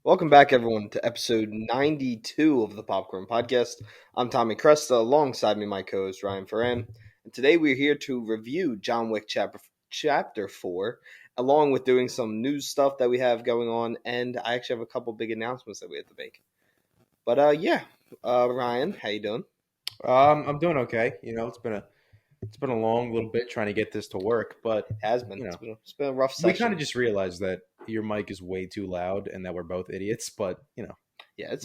Welcome back, everyone, to episode 92 of the Popcorn Podcast. I'm Tommy Cresta, alongside me, my co-host Ryan Ferran. And today we're here to review John Wick Chapter 4, along with doing some news stuff that we have going on, and I actually have a couple big announcements that we have to make. But Ryan, how you doing? I'm doing okay. It's been a long little bit trying to get this to work, but It has been. you know, It's been a rough we session. kind of just realized that your mic is way too loud and that we're both idiots. But Yeah,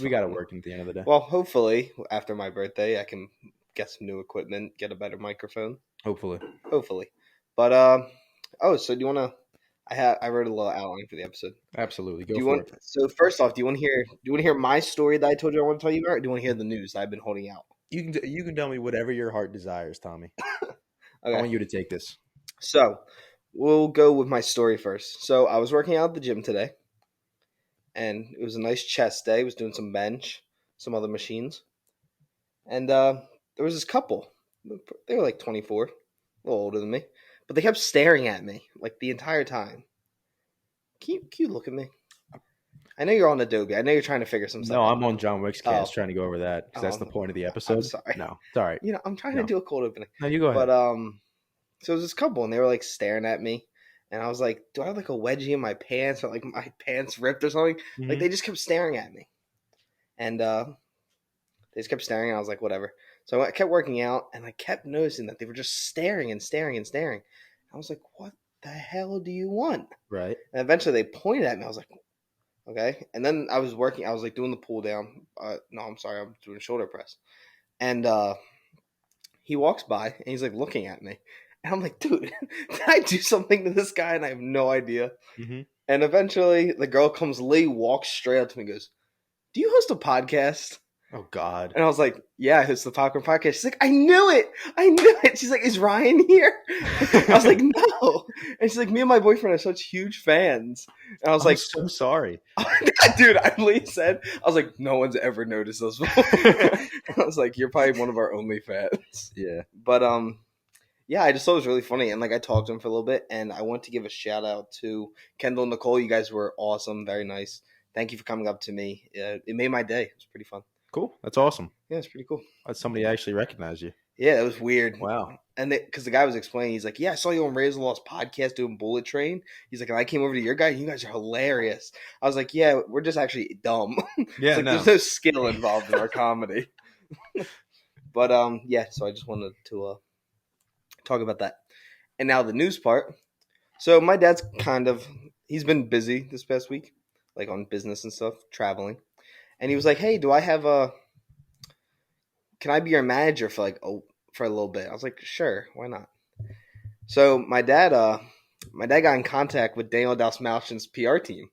we got to work at the end of the day. Well, hopefully, after my birthday, I can get some new equipment, get a better microphone. Hopefully. But so do you want to? I wrote a little outline for the episode. Absolutely. Do you want? So first off, do you want to hear my story that I told you I want to tell you about, or do you want to hear the news that I've been holding out? You can tell me whatever your heart desires, Tommy. Okay. I want you to take this. So we'll go with my story first. So I was working out at the gym today, and it was a nice chest day. I was doing some bench, some other machines, and there was this couple. They were like 24, a little older than me, but they kept staring at me like the entire time. Can you look at me? I know you're on Adobe. I know you're trying to figure some stuff out. No, I'm on John Wick's cast trying to go over that because that's the point of the episode. I'm sorry. No, it's all right. I'm trying to do a cold opening. No, you go ahead. But so it was this couple, and they were like staring at me, and I was like, "Do I have like a wedgie in my pants, or like my pants ripped or something?" Mm-hmm. Like they just kept staring at me, and they just kept staring. And I was like, "Whatever." So I kept working out, and I kept noticing that they were just staring and staring and staring. I was like, "What the hell do you want?" Right. And eventually they pointed at me. I was like, "Okay." And then I was working. I was like doing the pull down. No, I'm sorry. I'm doing shoulder press. And he walks by and he's like looking at me. And I'm like, dude, did I do something to this guy? And I have no idea. Mm-hmm. And eventually the girl comes, Lee walks straight up to me and goes, "Do you host a podcast?" Oh, God. And I was like, "Yeah, I host the Popcorn Podcast." She's like, I knew it. She's like, "Is Ryan here?" I was like, "No." And she's like, "Me and my boyfriend are such huge fans." And I was I'm like, so sorry. dude, I really said, I was like, "No one's ever noticed us before." I was like, "You're probably one of our only fans." Yeah. But yeah, I just thought it was really funny, and like I talked to him for a little bit, and I want to give a shout out to Kendall and Nicole. You guys were awesome, very nice. Thank you for coming up to me. It made my day. It was pretty fun. Cool. That's awesome. Yeah, it's pretty cool. Somebody actually recognized you. Yeah, it was weird. Wow. And because the guy was explaining, he's like, "Yeah, I saw you on Razor Lost podcast doing Bullet Train." He's like, "And I came over to your guy. And you guys are hilarious." I was like, "Yeah, we're just actually dumb." Yeah, like, there's no skill involved in our comedy. But yeah. So I just wanted to talk about that. And now the news part. So my dad's he's been busy this past week, like on business and stuff, traveling. And he was like, "Hey, can I be your manager for for a little bit?" I was like, "Sure, why not?" So my dad got in contact with Daniel Dalsmalchin's PR team.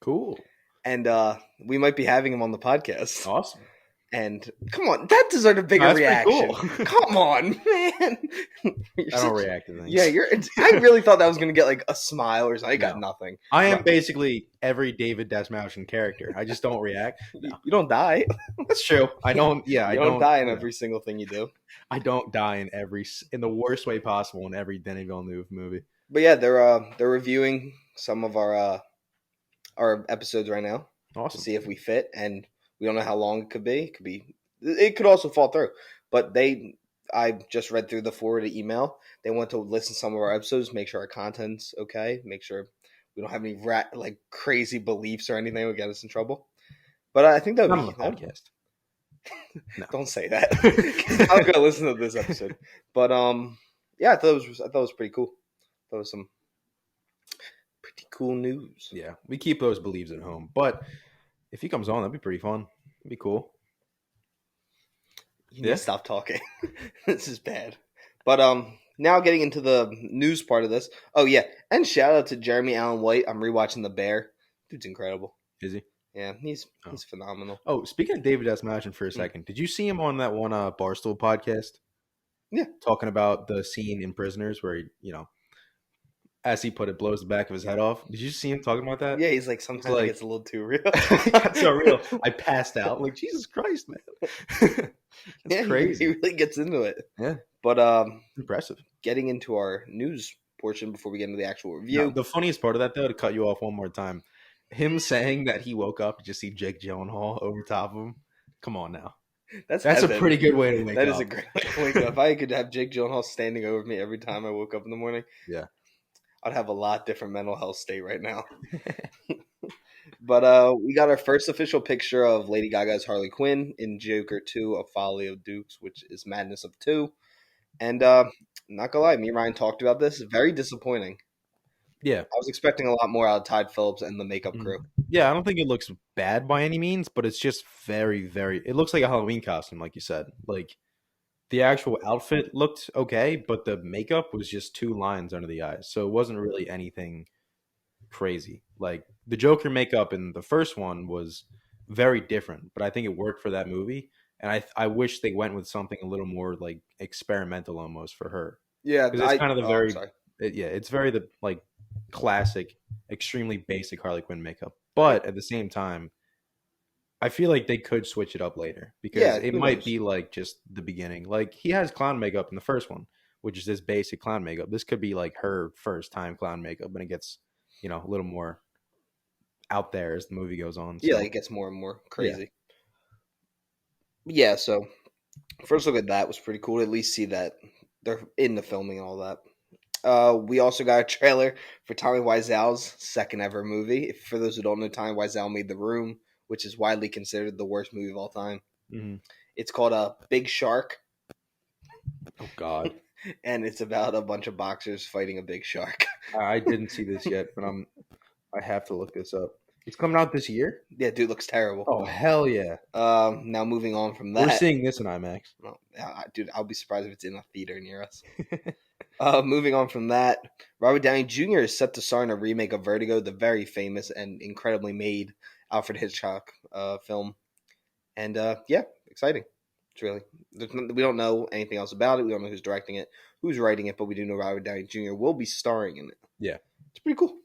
Cool. And we might be having him on the podcast. Awesome. And come on, that deserved a bigger reaction. Cool. Come on, man. I don't react to things. Yeah, I really thought that was gonna get like a smile or something. I got nothing. I am basically every David Dasmalchian character. I just don't react. No. You don't die. That's true. I don't. Yeah, I don't die in every single thing you do. I don't die in the worst way possible in every Denis Villeneuve movie. But yeah, they're reviewing some of our episodes right now. Awesome. To see if we fit, and we don't know how long it could be. It could also fall through. But I just read through the forwarded email. They want to listen to some of our episodes, make sure our content's okay, make sure we don't have any crazy beliefs or anything that would get us in trouble. But I think that would be a podcast. No. Don't say that. I'm gonna listen to this episode. But yeah, I thought it was pretty cool. That was some pretty cool news. Yeah, we keep those beliefs at home. But if he comes on, that'd be pretty fun. It'd be cool. You need to stop talking. This is bad. But now getting into the news part of this. Oh yeah, and shout out to Jeremy Allen White. I'm rewatching The Bear. Dude's incredible. Is he? Yeah, he's phenomenal. Oh, speaking of David Dasmalchian for a second, did you see him on that one Barstool podcast? Yeah, talking about the scene in Prisoners where he, as he put it, blows the back of his head off. Did you see him talking about that? Yeah, he's like, sometimes it gets a little too real. It's so real. I passed out. I'm like, Jesus Christ, man. That's crazy. He really gets into it. Yeah. But impressive. Getting into our news portion before we get into the actual review. No, the funniest part of that, though, to cut you off one more time, him saying that he woke up and just see Jake Gyllenhaal over top of him. Come on now. That's That's a heaven. pretty good way to wake That is a up. great way to wake up. If I could have Jake Gyllenhaal standing over me every time I woke up in the morning, Yeah. I'd have a lot different mental health state right now. But we got our first official picture of Lady Gaga's Harley Quinn in Joker 2, A Folly of Dukes, which is Madness of 2. And not gonna lie, me and Ryan talked about this. Very disappointing. Yeah. I was expecting a lot more out of Tide Phillips and the makeup Mhm. crew. Yeah, I don't think it looks bad by any means, but it's just very, very. It looks like a Halloween costume, like you said. Like the actual outfit looked okay, but the makeup was just two lines under the eyes, so it wasn't really anything crazy. Like the Joker makeup in the first one was very different, but I think it worked for that movie. And I wish they went with something a little more like experimental almost for her Yeah, because it's kind of the I'm very sorry. yeah, it's very the like classic, extremely basic Harley Quinn makeup. But at the same time, I feel like they could switch it up later because Yeah, it who might knows? be like just the beginning. Like he has clown makeup in the first one, which is this basic clown makeup. This could be like her first time clown makeup, and it gets a little more out there as the movie goes on. Yeah, So it gets more and more yeah. crazy. Yeah, so first look at that was pretty cool to at least see that they're in the filming and all that. We also got a trailer for Tommy Wiseau's second ever movie. For those who don't know, Tommy Wiseau made The Room, which is widely considered the worst movie of all time. Hmm. It's called Big Shark, Oh God, and it's about a bunch of boxers fighting a big shark. I didn't see this yet, but I have to look this up. It's coming out this year. Yeah, dude, looks terrible. Oh hell yeah, Now moving on from we're that, seeing this in IMAX. well, dude, I'll be surprised if it's in a theater near us. Moving on from that, Robert Downey Jr. is set to star in a remake of Vertigo, the very famous and incredibly made Alfred Hitchcock film. And yeah, exciting. It's really we don't know anything else about it. We don't know who's directing it, who's writing it, but we do know Robert Downey Jr. will be starring in it. Yeah. It's pretty cool.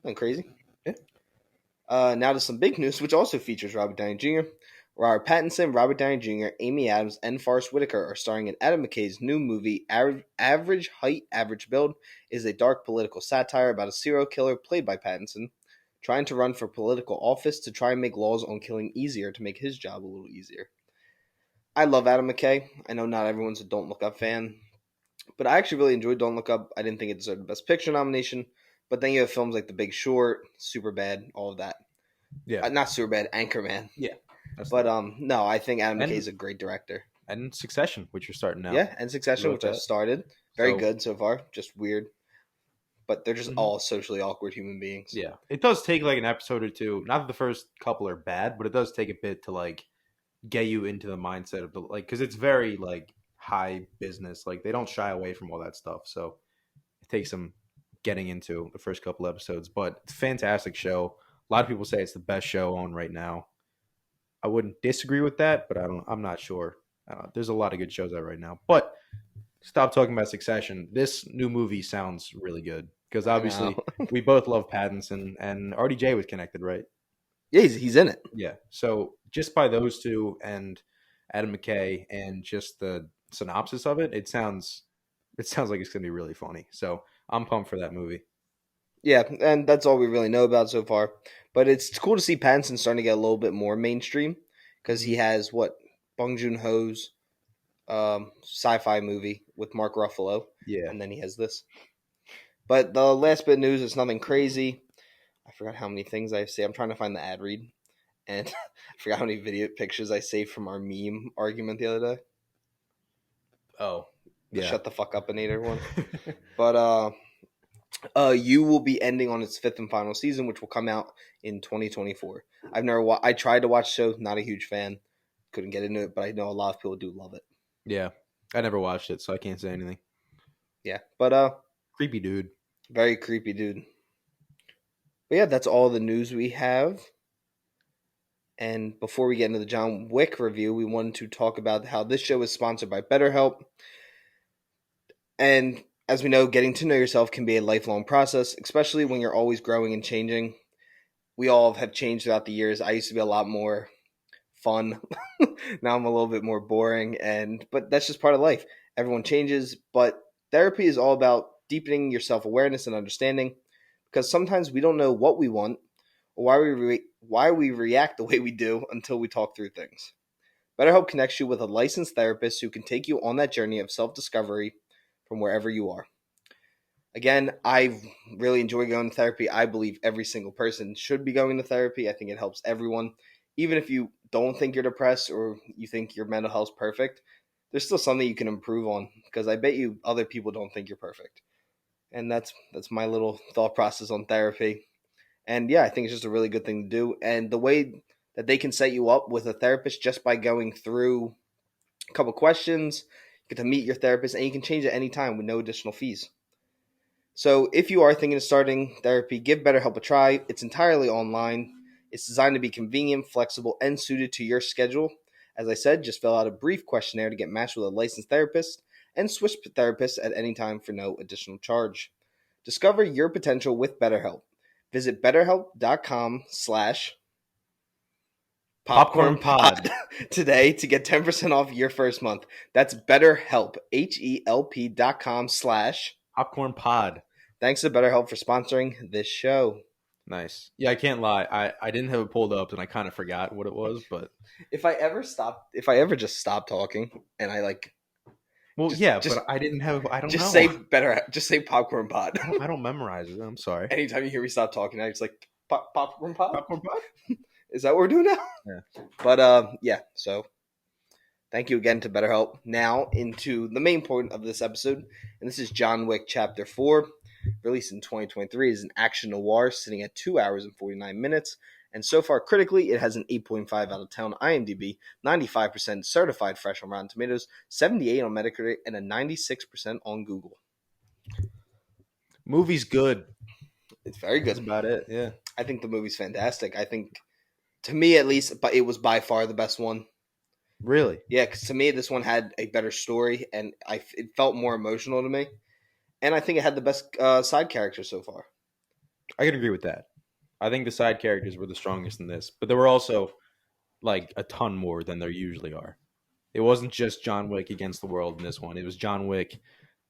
Nothing crazy. Yeah. Now to some big news, which also features Robert Downey Jr. Robert Pattinson, Robert Downey Jr., Amy Adams, and Forrest Whitaker are starring in Adam McKay's new movie, Average Height, Average Build. It is a dark political satire about a serial killer played by Pattinson trying to run for political office to try and make laws on killing easier to make his job a little easier. I love Adam McKay. I know not everyone's a Don't Look Up fan, but I actually really enjoyed Don't Look Up. I didn't think it deserved the Best Picture nomination, but then you have films like The Big Short, Superbad, all of that. Yeah. Not Superbad, Anchorman. Yeah. That's But no, I think Adam McKay is and a great director. and Succession, which you're starting now. Yeah, and You Succession, wrote which I've that. started. Very So good so far. Just weird. But they're just mhm. all socially awkward human beings. Yeah, it does take like an episode or two. Not that the first couple are bad, but it does take a bit to like get you into the mindset of the like because it's very like high business. Like they don't shy away from all that stuff. So it takes some getting into the first couple episodes. But it's a fantastic show. A lot of people say it's the best show on right now. I wouldn't disagree with that, but I'm not sure. There's a lot of good shows out right now. But stop talking about Succession. This new movie sounds really good because I know. obviously we both love Pattinson and RDJ was connected, right? Yeah, he's in it. Yeah. So just by those two and Adam McKay and just the synopsis of it, it sounds like it's gonna be really funny. So I'm pumped for that movie. Yeah, and that's all we really know about so far. But it's cool to see Pattinson starting to get a little bit more mainstream because he Mhm. has what Bong Joon Ho's sci-fi movie with Mark Ruffalo, Yeah. and then he has this. But the last bit of news is nothing crazy. I forgot how many things I say. I'm trying to find the ad read, and I forgot how many video pictures I saved from our meme argument the other day. Oh. The Yeah. shut the fuck up Anator one. But You will be ending on its fifth and final season, which will come out in 2024. I tried to watch the show, not a huge fan, couldn't get into it, but I know a lot of people do love it. Yeah. I never watched it, so I can't say anything. Yeah, but Creepy dude. very creepy dude. But yeah, that's all the news we have. And before we get into the John Wick review, we wanted to talk about how this show is sponsored by BetterHelp. And as we know, getting to know yourself can be a lifelong process, especially when you're always growing and changing. We all have changed throughout the years. I used to be a lot more fun. Now I'm a little bit more boring, but that's just part of life. Everyone changes, but therapy is all about deepening your self-awareness and understanding because sometimes we don't know what we want or why we react the way we do until we talk through things. BetterHelp connects you with a licensed therapist who can take you on that journey of self-discovery from wherever you are. Again, I really enjoy going to therapy. I believe every single person should be going to therapy. I think it helps everyone. Even if you don't think you're depressed or you think your mental health's perfect, there's still something you can improve on, because I bet you other people don't think you're perfect. And that's my little thought process on therapy. And yeah, I think it's just a really good thing to do. And the way that they can set you up with a therapist just by going through a couple questions, you get to meet your therapist, and you can change at any time with no additional fees. So if you are thinking of starting therapy, give BetterHelp a try. It's entirely online. It's designed to be convenient, flexible, and suited to your schedule. As I said, just fill out a brief questionnaire to get matched with a licensed therapist and switch therapists at any time for no additional charge. Discover your potential with BetterHelp. Visit Popcorn betterhelp.com/popcornpod Pod. today to get 10% off your first month. That's BetterHelp, HELP.com/ Popcorn Pod. Thanks to BetterHelp for sponsoring this show. Nice. Yeah, I can't lie. I didn't have it pulled up, and I kind of forgot what it was, but If I ever just stop talking and I but I didn't have. I don't just know. just say popcorn pod. I don't memorize it. I'm sorry. Anytime you hear me stop talking, I just like popcorn pod. Popcorn Pod. Is that what we're doing now? Yeah. But yeah. So thank you again to BetterHelp. Now into the main point of this episode, and this is John Wick Chapter 4, released in 2023. It is an action noir sitting at 2 hours and 49 minutes. And so far, critically, it has an 8.5 out of 10 on IMDb, 95% certified fresh on Rotten Tomatoes, 78 on Metacritic, and a 96% on Google. Movie's good. It's very good. That's about it. Yeah. I think the movie's fantastic. I think, to me at least, but it was by far the best one. Really? Yeah, because to me, this one had a better story, and it felt more emotional to me. And I think it had the best side character so far. I can agree with that. I think the side characters were the strongest in this, but there were also like a ton more than there usually are. It wasn't just John Wick against the world in this one. It was John Wick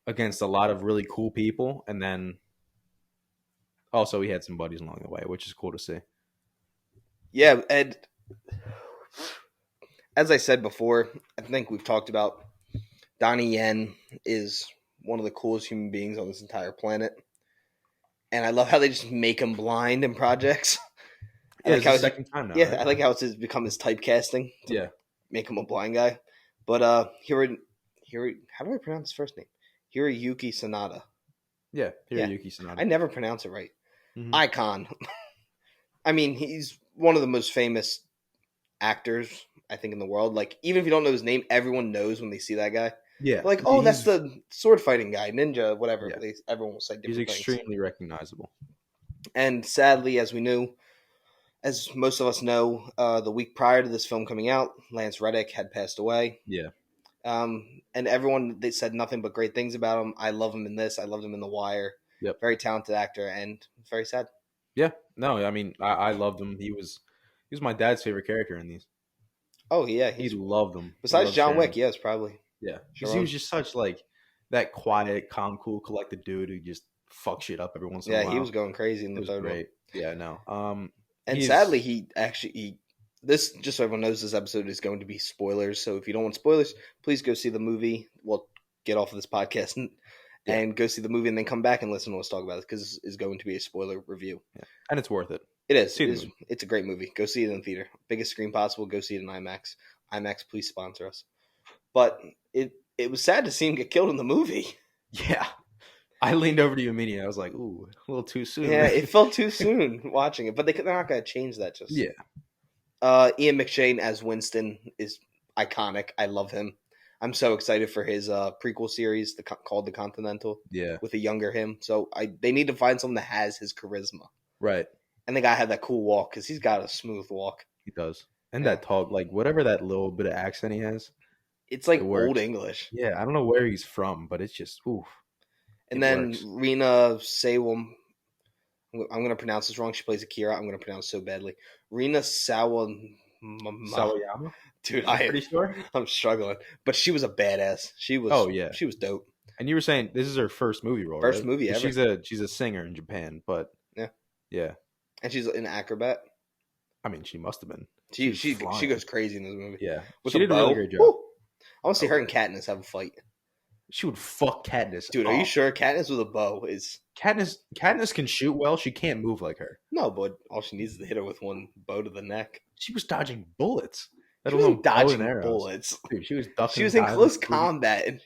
against a lot of really cool people, and then also he had some buddies along the way, which is cool to see. Yeah, and as I said before, I think we've talked about Donnie Yen is one of the coolest human beings on this entire planet. And I love how they just make him blind in projects. Yeah, it's the second time now. Yeah, right? I like how it's become his typecasting. Yeah. Make him a blind guy. But how do I pronounce his first name? Hiroyuki Sanada. Yeah, Hiroyuki Sanada. I never pronounce it right. Mm-hmm. Icon. I mean, he's one of the most famous actors, I think, in the world. Like, even if you don't know his name, everyone knows when they see that guy. Yeah. Like, oh, that's the sword fighting guy, ninja, whatever. Yeah. Everyone will say different He's things. extremely recognizable. And sadly, as most of us know, the week prior to this film coming out, Lance Reddick had passed away. Yeah. And everyone, they said nothing but great things about him. I love him in this. I loved him in The Wire. Yep. Very talented actor, and very sad. Yeah. No, I mean, I loved him. He was my dad's favorite character in these. Oh, yeah. He loved him. Besides John Wick, yes, probably. Yeah. Because he was just such, like, that quiet, calm, cool, collected dude who just fuck shit up every once in a while. Yeah, he was going crazy in the third one. Yeah, no. And sadly, this, just so everyone knows, this episode is going to be spoilers. So if you don't want spoilers, please go see the movie. Well, get off of this podcast and go see the movie, and then come back and listen to us talk about it, because it's going to be a spoiler review. Yeah. And it's worth it. It is. It's a great movie. Go see it in the theater. Biggest screen possible. Go see it in IMAX. IMAX, please sponsor us. But it was sad to see him get killed in the movie. Yeah. I leaned over to you immediately. I was like, ooh, a little too soon. Yeah, it felt too soon watching it. But they're not going to change that just. Yeah. Ian McShane as Winston is iconic. I love him. I'm so excited for his prequel series called The Continental. Yeah. With a younger him. So they need to find someone that has his charisma. Right. And the guy had that cool walk, because he's got a smooth walk. He does. And that talk, like, whatever that little bit of accent he has. It's like old English. Yeah, I don't know where he's from, but it's just, oof. And then Rena Sawam, I'm going to pronounce this wrong. She plays Akira. I'm going to pronounce it so badly. Rena Sawayama? Dude, I'm pretty sure. I'm struggling. But she was a badass. She was. Oh, yeah. She was dope. And you were saying this is her first movie role, First right? movie ever. She's a singer in Japan, but yeah. Yeah. And she's an acrobat. I mean, she must have been. She flying. goes crazy in this movie. Yeah, With she a did a bow. really great job. Woo! I want to see Oh, her yeah. and Katniss have a fight. She would fuck Katniss. Dude, are you sure Katniss with a bow is? Katniss can shoot well. She can't move like her. No, but all she needs is to hit her with one bow to the neck. She was dodging bullets. Let She alone wasn't dodging bow and arrows. bullets. Dude, she was ducking. She was in diving, close shooting. combat and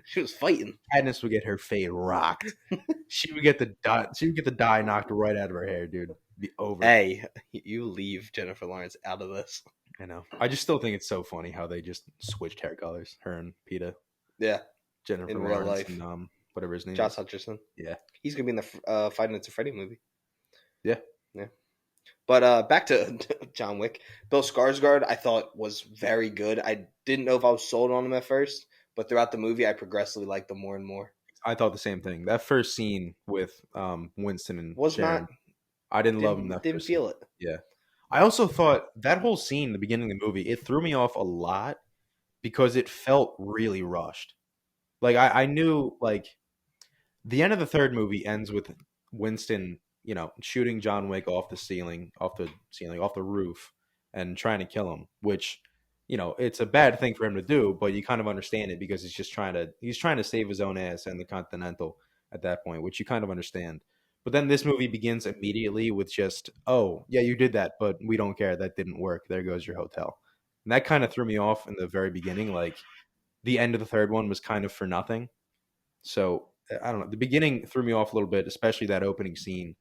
she was fighting. Katniss would get her fade rocked. She would get the dye knocked right out of her hair, dude. It'd be over. Hey, you leave Jennifer Lawrence out of this. I know. I just still think it's so funny how they just switched hair colors. Her and Peeta. Yeah, Jennifer in Lawrence real life. And whatever his name Josh is. Hutcherson. Yeah. He's gonna be in the Five Nights at Freddy movie. Yeah. But back to John Wick. Bill Skarsgård, I thought was very good. I didn't know if I was sold on him at first, but throughout the movie, I progressively liked him more and more. I thought the same thing. That first scene with Winston and Was Sharon, not. I didn't love him. Didn't feel it. Yeah. I also thought that whole scene, the beginning of the movie, it threw me off a lot because it felt really rushed. Like I knew like the end of the third movie ends with Winston, shooting John Wick off the roof, and trying to kill him, which, it's a bad thing for him to do, but you kind of understand it because he's trying to save his own ass and the Continental at that point, which you kind of understand. But then this movie begins immediately with just, oh, yeah, you did that, but we don't care. That didn't work. There goes your hotel. And that kind of threw me off in the very beginning. Like, the end of the third one was kind of for nothing. So, I don't know. The beginning threw me off a little bit, especially that opening scene.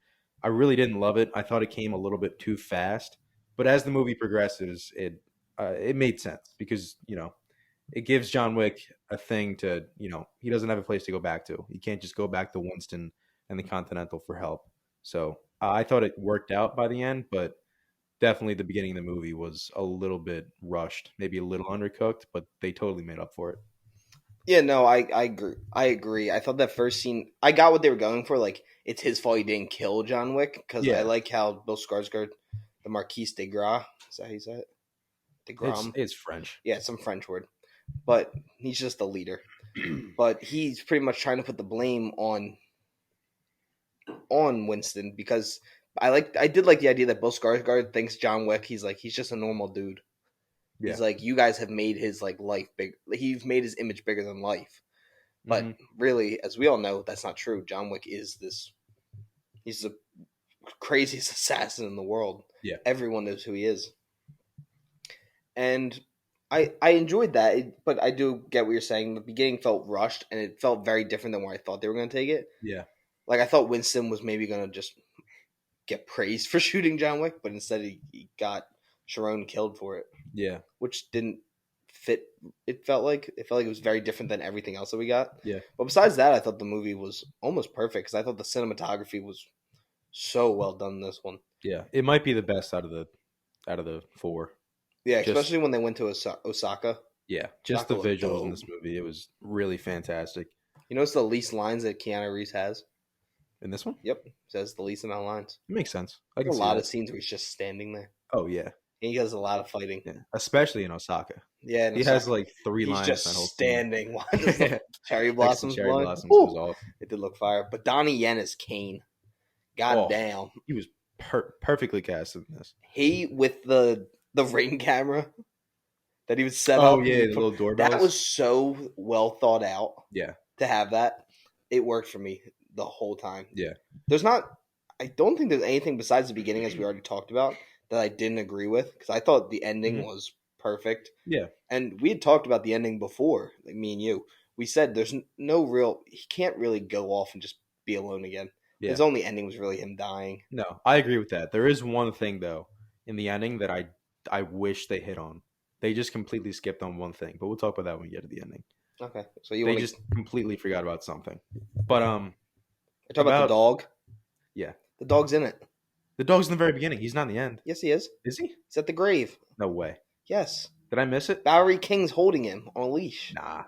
I really didn't love it. I thought it came a little bit too fast. But as the movie progresses, it made sense because, it gives John Wick a thing to, he doesn't have a place to go back to. He can't just go back to Winston and the Continental for help. So I thought it worked out by the end, but definitely the beginning of the movie was a little bit rushed, maybe a little undercooked, but they totally made up for it. Yeah, no, I agree. I agree. I thought that first scene, I got what they were going for. Like, it's his fault he didn't kill John Wick because I like how Bill Skarsgård, the Marquis de Gras, is that how you say it? De Gras. It's French. Yeah, it's some French word. But he's just the leader. But he's pretty much trying to put the blame on Winston because I did like the idea that Bill Skarsgård thinks John Wick, he's just a normal dude. Yeah. He's like, you guys have made his life big. He's made his image bigger than life. But really, as we all know, that's not true. John Wick is he's the craziest assassin in the world. Yeah. Everyone knows who he is. And I enjoyed that, but I do get what you're saying. The beginning felt rushed, and it felt very different than where I thought they were going to take it. Yeah. Like, I thought Winston was maybe going to just get praised for shooting John Wick, but instead he got Sharon killed for it. Yeah. Which didn't fit. It felt like it was very different than everything else that we got. Yeah. But besides that, I thought the movie was almost perfect because I thought the cinematography was so well done in this one. Yeah. It might be the best out of the four. Yeah, especially when they went to Osaka. Yeah, just the visuals in this movie. It was really fantastic. You notice the least lines that Keanu Reeves has? In this one? Yep. It says the least amount of lines. It makes sense. There's a lot of scenes where he's just standing there. Oh, yeah. And he does a lot of fighting. Yeah. Especially in Osaka. Yeah, he has like 3 lines. He's just standing while the cherry blossoms cherry blowing. blossoms goes off. It did look fire. But Donnie Yen is Kane. God damn. He was perfectly cast in this. He, with the Ring camera that he would set up. Oh, yeah, the little doorbell. That was so well thought out. Yeah. To have that. It worked for me the whole time. Yeah. I don't think there's anything besides the beginning, as we already talked about, that I didn't agree with. Because I thought the ending was perfect. Yeah. And we had talked about the ending before, like me and you. We said there's he can't really go off and just be alone again. Yeah. His only ending was really him dying. No, I agree with that. There is one thing, though, in the ending that I wish they hit on. They just completely skipped on one thing, but we'll talk about that when we get to the ending. Okay. So they just completely forgot about something. But I talk about the dog. Yeah. The dog's in it. The dog's in the very beginning. He's not in the end. Yes, he is. Is he? He's at the grave. No way. Yes. Did I miss it? Valerie King's holding him on a leash. Nah.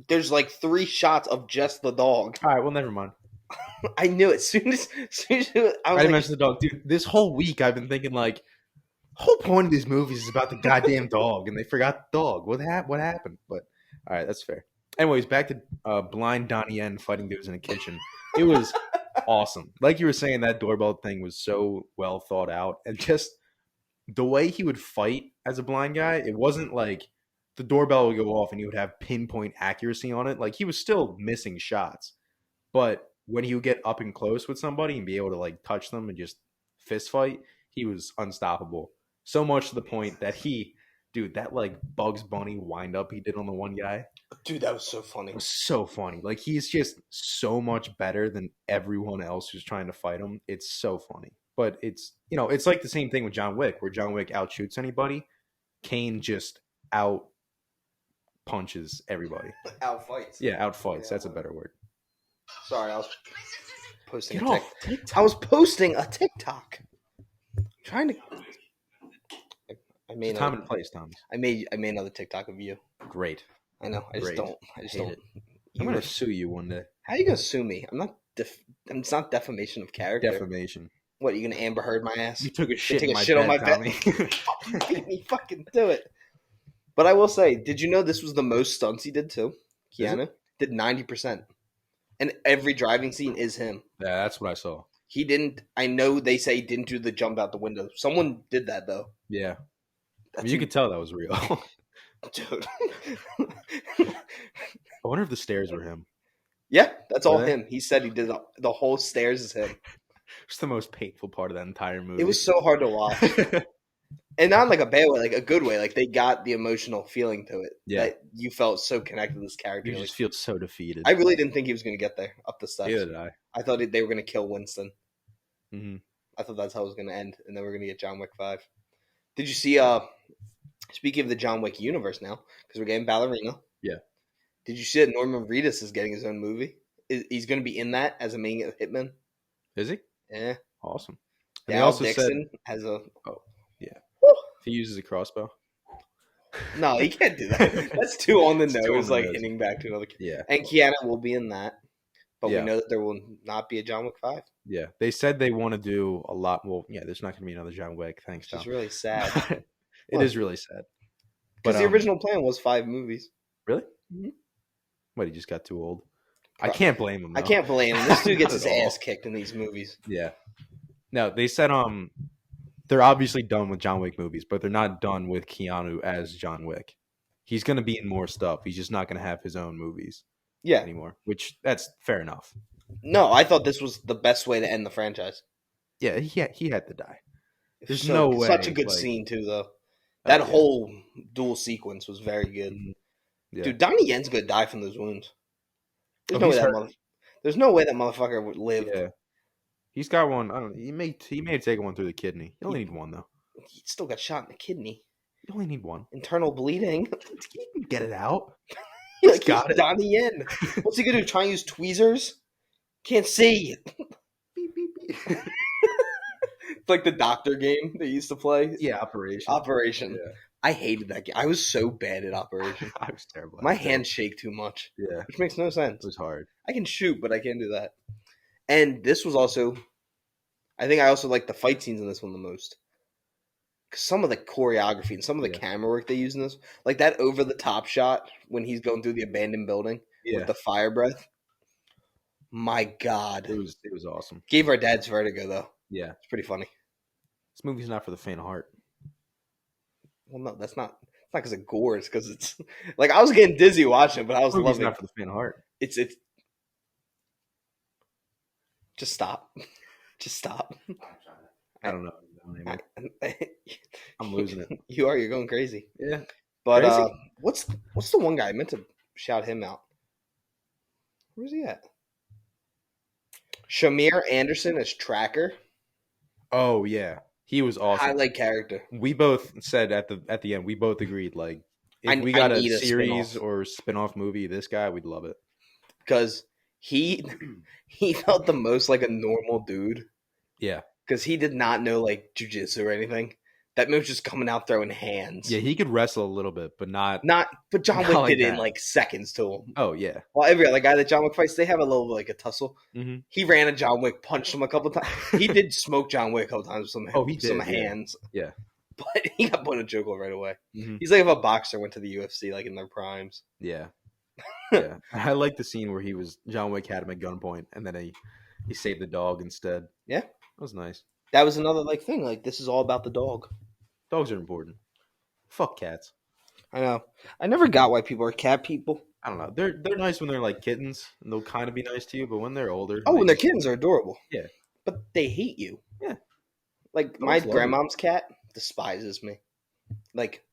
There's like 3 shots of just the dog. All right, well, never mind. I knew it. As soon as I didn't mention the dog. Dude, this whole week I've been thinking like, the whole point of these movies is about the goddamn dog, and they forgot the dog. What happened? But all right, that's fair. Anyways, back to blind Donnie Yen fighting dudes in a kitchen. It was awesome. Like you were saying, that doorbell thing was so well thought out, and just the way he would fight as a blind guy, it wasn't like the doorbell would go off and he would have pinpoint accuracy on it. Like he was still missing shots, but when he would get up and close with somebody and be able to like touch them and just fist fight, he was unstoppable. So much to the point that dude, that like Bugs Bunny wind up he did on the one guy Dude, that was so funny. was so funny. Like he's just so much better than everyone else who's trying to fight him. It's so funny. But it's it's like the same thing with John Wick, where John Wick outshoots anybody. Kane just out punches everybody. Outfights. Yeah, outfights. That's a better word. Sorry, I was posting Get a off TikTok. I was posting a TikTok. I'm trying to. I made Time and place, Thomas. I made another TikTok of you. Great. I know. I just Great. don't. I just Hate don't. it. I'm gonna sue you one day. How are you gonna sue me? I'm not. It's not defamation of character. Defamation. What, are you gonna Amber Heard my ass? You took a shit Take in a my shit bed, on my Tommy. bed. Fucking make me fucking do it. But I will say, did you know this was the most stunts he did too? Keanu did 90%, and every driving scene is him. Yeah, that's what I saw. He didn't. I know they say he didn't do the jump out the window. Someone did that though. Yeah. That's You could tell that was real. dude. I wonder if the stairs were him. Yeah, that's all Really? him. He said he did the whole stairs is him. It's the most painful part of that entire movie. It was so hard to watch, and not in like a bad way, like a good way. Like they got the emotional feeling to it. Yeah. That you felt so connected to this character. You just feel so defeated. I really didn't think he was going to get there up the steps. Neither did I. I thought they were going to kill Winston. Mm-hmm. I thought that's how it was going to end, and then we're going to get John Wick 5. Did you see? Speaking of the John Wick universe now, because we're getting Ballerina. Yeah. Did you see that Norman Reedus is getting his own movie? He's going to be in that as a main hitman. Is he? Yeah. Awesome. And Al Dixon has a. Oh, yeah. Woo! If he uses a crossbow. No, he can't do that. That's too on the nose, like nose. hitting back to another. Yeah. And Keanu will be in that, but Yeah. we know that there will not be a John Wick 5. Yeah. They said they want to do a lot. Well, yeah, there's not going to be another John Wick. Thanks, Tom. Which is really sad. It is really sad. Because the original plan was 5 movies. Really? Mm-hmm. What, he just got too old? I can't blame him, though. I can't blame him. This dude gets his Not at all. ass kicked in these movies. Yeah. No, they said they're obviously done with John Wick movies, but they're not done with Keanu as John Wick. He's going to be in more stuff. He's just not going to have his own movies anymore, which that's fair enough. No, I thought this was the best way to end the franchise. Yeah, he had to die. There's no way. Such a good scene, too, though. That whole duel sequence was very good. Yeah. Dude, Donnie Yen's going to die from those wounds. There's no way that motherfucker would live. Yeah. He's got one. I don't know. He may have taken one through the kidney. You only need one, though. He still got shot in the kidney. You only need one. Internal bleeding. You can get it out. Like, got it. Donnie Yen. What's he going to do? Try and use tweezers? Can't see. Beep, beep, beep. It's like the doctor game they used to play. Yeah, Operation. Yeah. I hated that game. I was so bad at Operation. I was terrible. My hands shake too much. Yeah. Which makes no sense. It was hard. I can shoot, but I can't do that. And this was also... I think I also like the fight scenes in this one the most. Because some of the choreography and some of the camera work they use in this, like that over-the-top shot when he's going through the abandoned building with the fire breath. My God. It was awesome. Gave our dads vertigo, though. Yeah. It's pretty funny. This movie's not for the faint of heart. Well, no, that's not. It's not because of gore. It's because it's like I was getting dizzy watching it, but I was loving it. Not for the faint of heart. It's. Just stop. Just stop. I don't know. I'm losing it. You are. You're going crazy. Yeah. But crazy. what's the one guy I meant to shout him out? Where's he at? Shamir Anderson as Tracker. Oh yeah, he was awesome. Highlight character. We both said at the end, we both agreed like if we got a series or spin-off movie, this guy, we'd love it. Because he felt the most like a normal dude. Yeah. Because he did not know like jujitsu or anything. That man was just coming out throwing hands. Yeah, he could wrestle a little bit, but not. But John Wick did it in like seconds to him. Oh yeah. Well, every other guy that John Wick fights, they have a little like a tussle. Mm-hmm. He ran at John Wick, punched him a couple times. He did smoke John Wick a couple times with some hands. Yeah. But he got put in a chokehold right away. Mm-hmm. He's like if a boxer went to the UFC like in their primes. Yeah. Yeah. I like the scene where John Wick had him at gunpoint, and then He saved the dog instead. Yeah, That was nice. that was another like thing. Like this is all about the dog. Dogs are important. Fuck cats. I know. I never got why people are cat people. I don't know. They're nice when they're like kittens, and they'll kind of be nice to you. But when they're older, Oh, they and their just kittens are adorable, yeah, but they hate you. yeah. Like my Dogs love you. grandmom's cat despises me. Like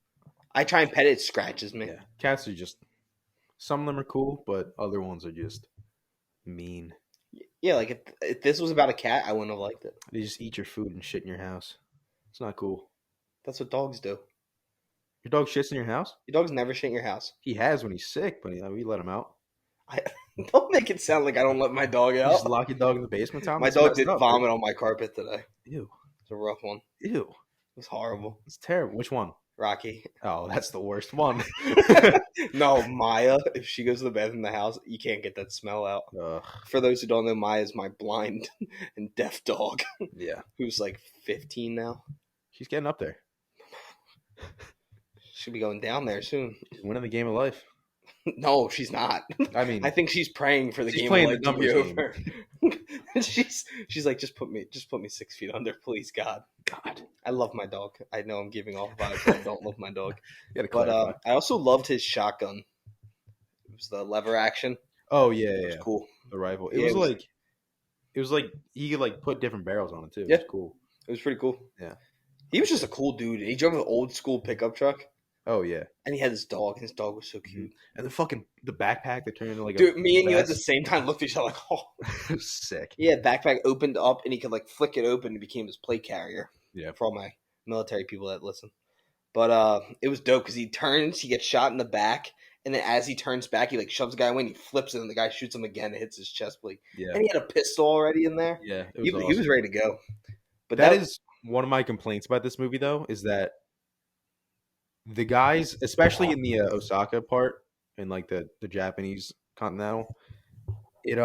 I try and pet it, it scratches me. Yeah, cats are just some of them are cool, but other ones are just mean. Yeah, like if this was about a cat, I wouldn't have liked it. They just eat your food and shit in your house. It's not cool. That's what dogs do. Your dog shits in your house? Your dogs never shit in your house. He has when he's sick, but we let him out. I don't make it sound like I don't let my dog You just out. lock your dog in the basement, Tom? My That's dog messed did up, vomit on my carpet today. dude. Ew. It's a rough one. Ew. It was horrible. It's terrible. Which one? Rocky. Oh, that's the worst one. No, Maya. If she goes to the bathroom in the house, you can't get that smell out. Ugh. For those who don't know, Maya is my blind and deaf dog, Yeah. who's like 15 now. She's getting up there. She'll be going down there soon. She's winning the game of life. No, she's not. I mean, I think she's praying for the she's game playing of the life to be numbers over. she's like, just put me 6 feet under, please, God. God. I love my dog. I know I'm giving off vibes, but I don't love my dog. You gotta But clarify. I also loved his shotgun. It was the lever action. Oh yeah, It yeah, was yeah. cool. The rifle. Yeah, It was like he could like put different barrels on it too. It Yeah. was cool. It was pretty cool. Yeah. He was just a cool dude. He drove an old school pickup truck, Oh yeah. and he had his dog, and his dog was so cute. And the backpack that turned into like Dude, a me and you at the vest. same time looked at each other like, oh. It was sick. Yeah, backpack opened up, and he could like flick it open, and it became his plate carrier. Yeah. For all my military people that listen. But it was dope because he turns, he gets shot in the back, and then as he turns back, he like shoves the guy away, and he flips it, and the guy shoots him again, and hits his chest plate. Yeah. And he had a pistol already in there. Yeah. It was He awesome. was ready to go. But That is one of my complaints about this movie, though, is that the guys, especially in the Osaka part, in like the Japanese continental, it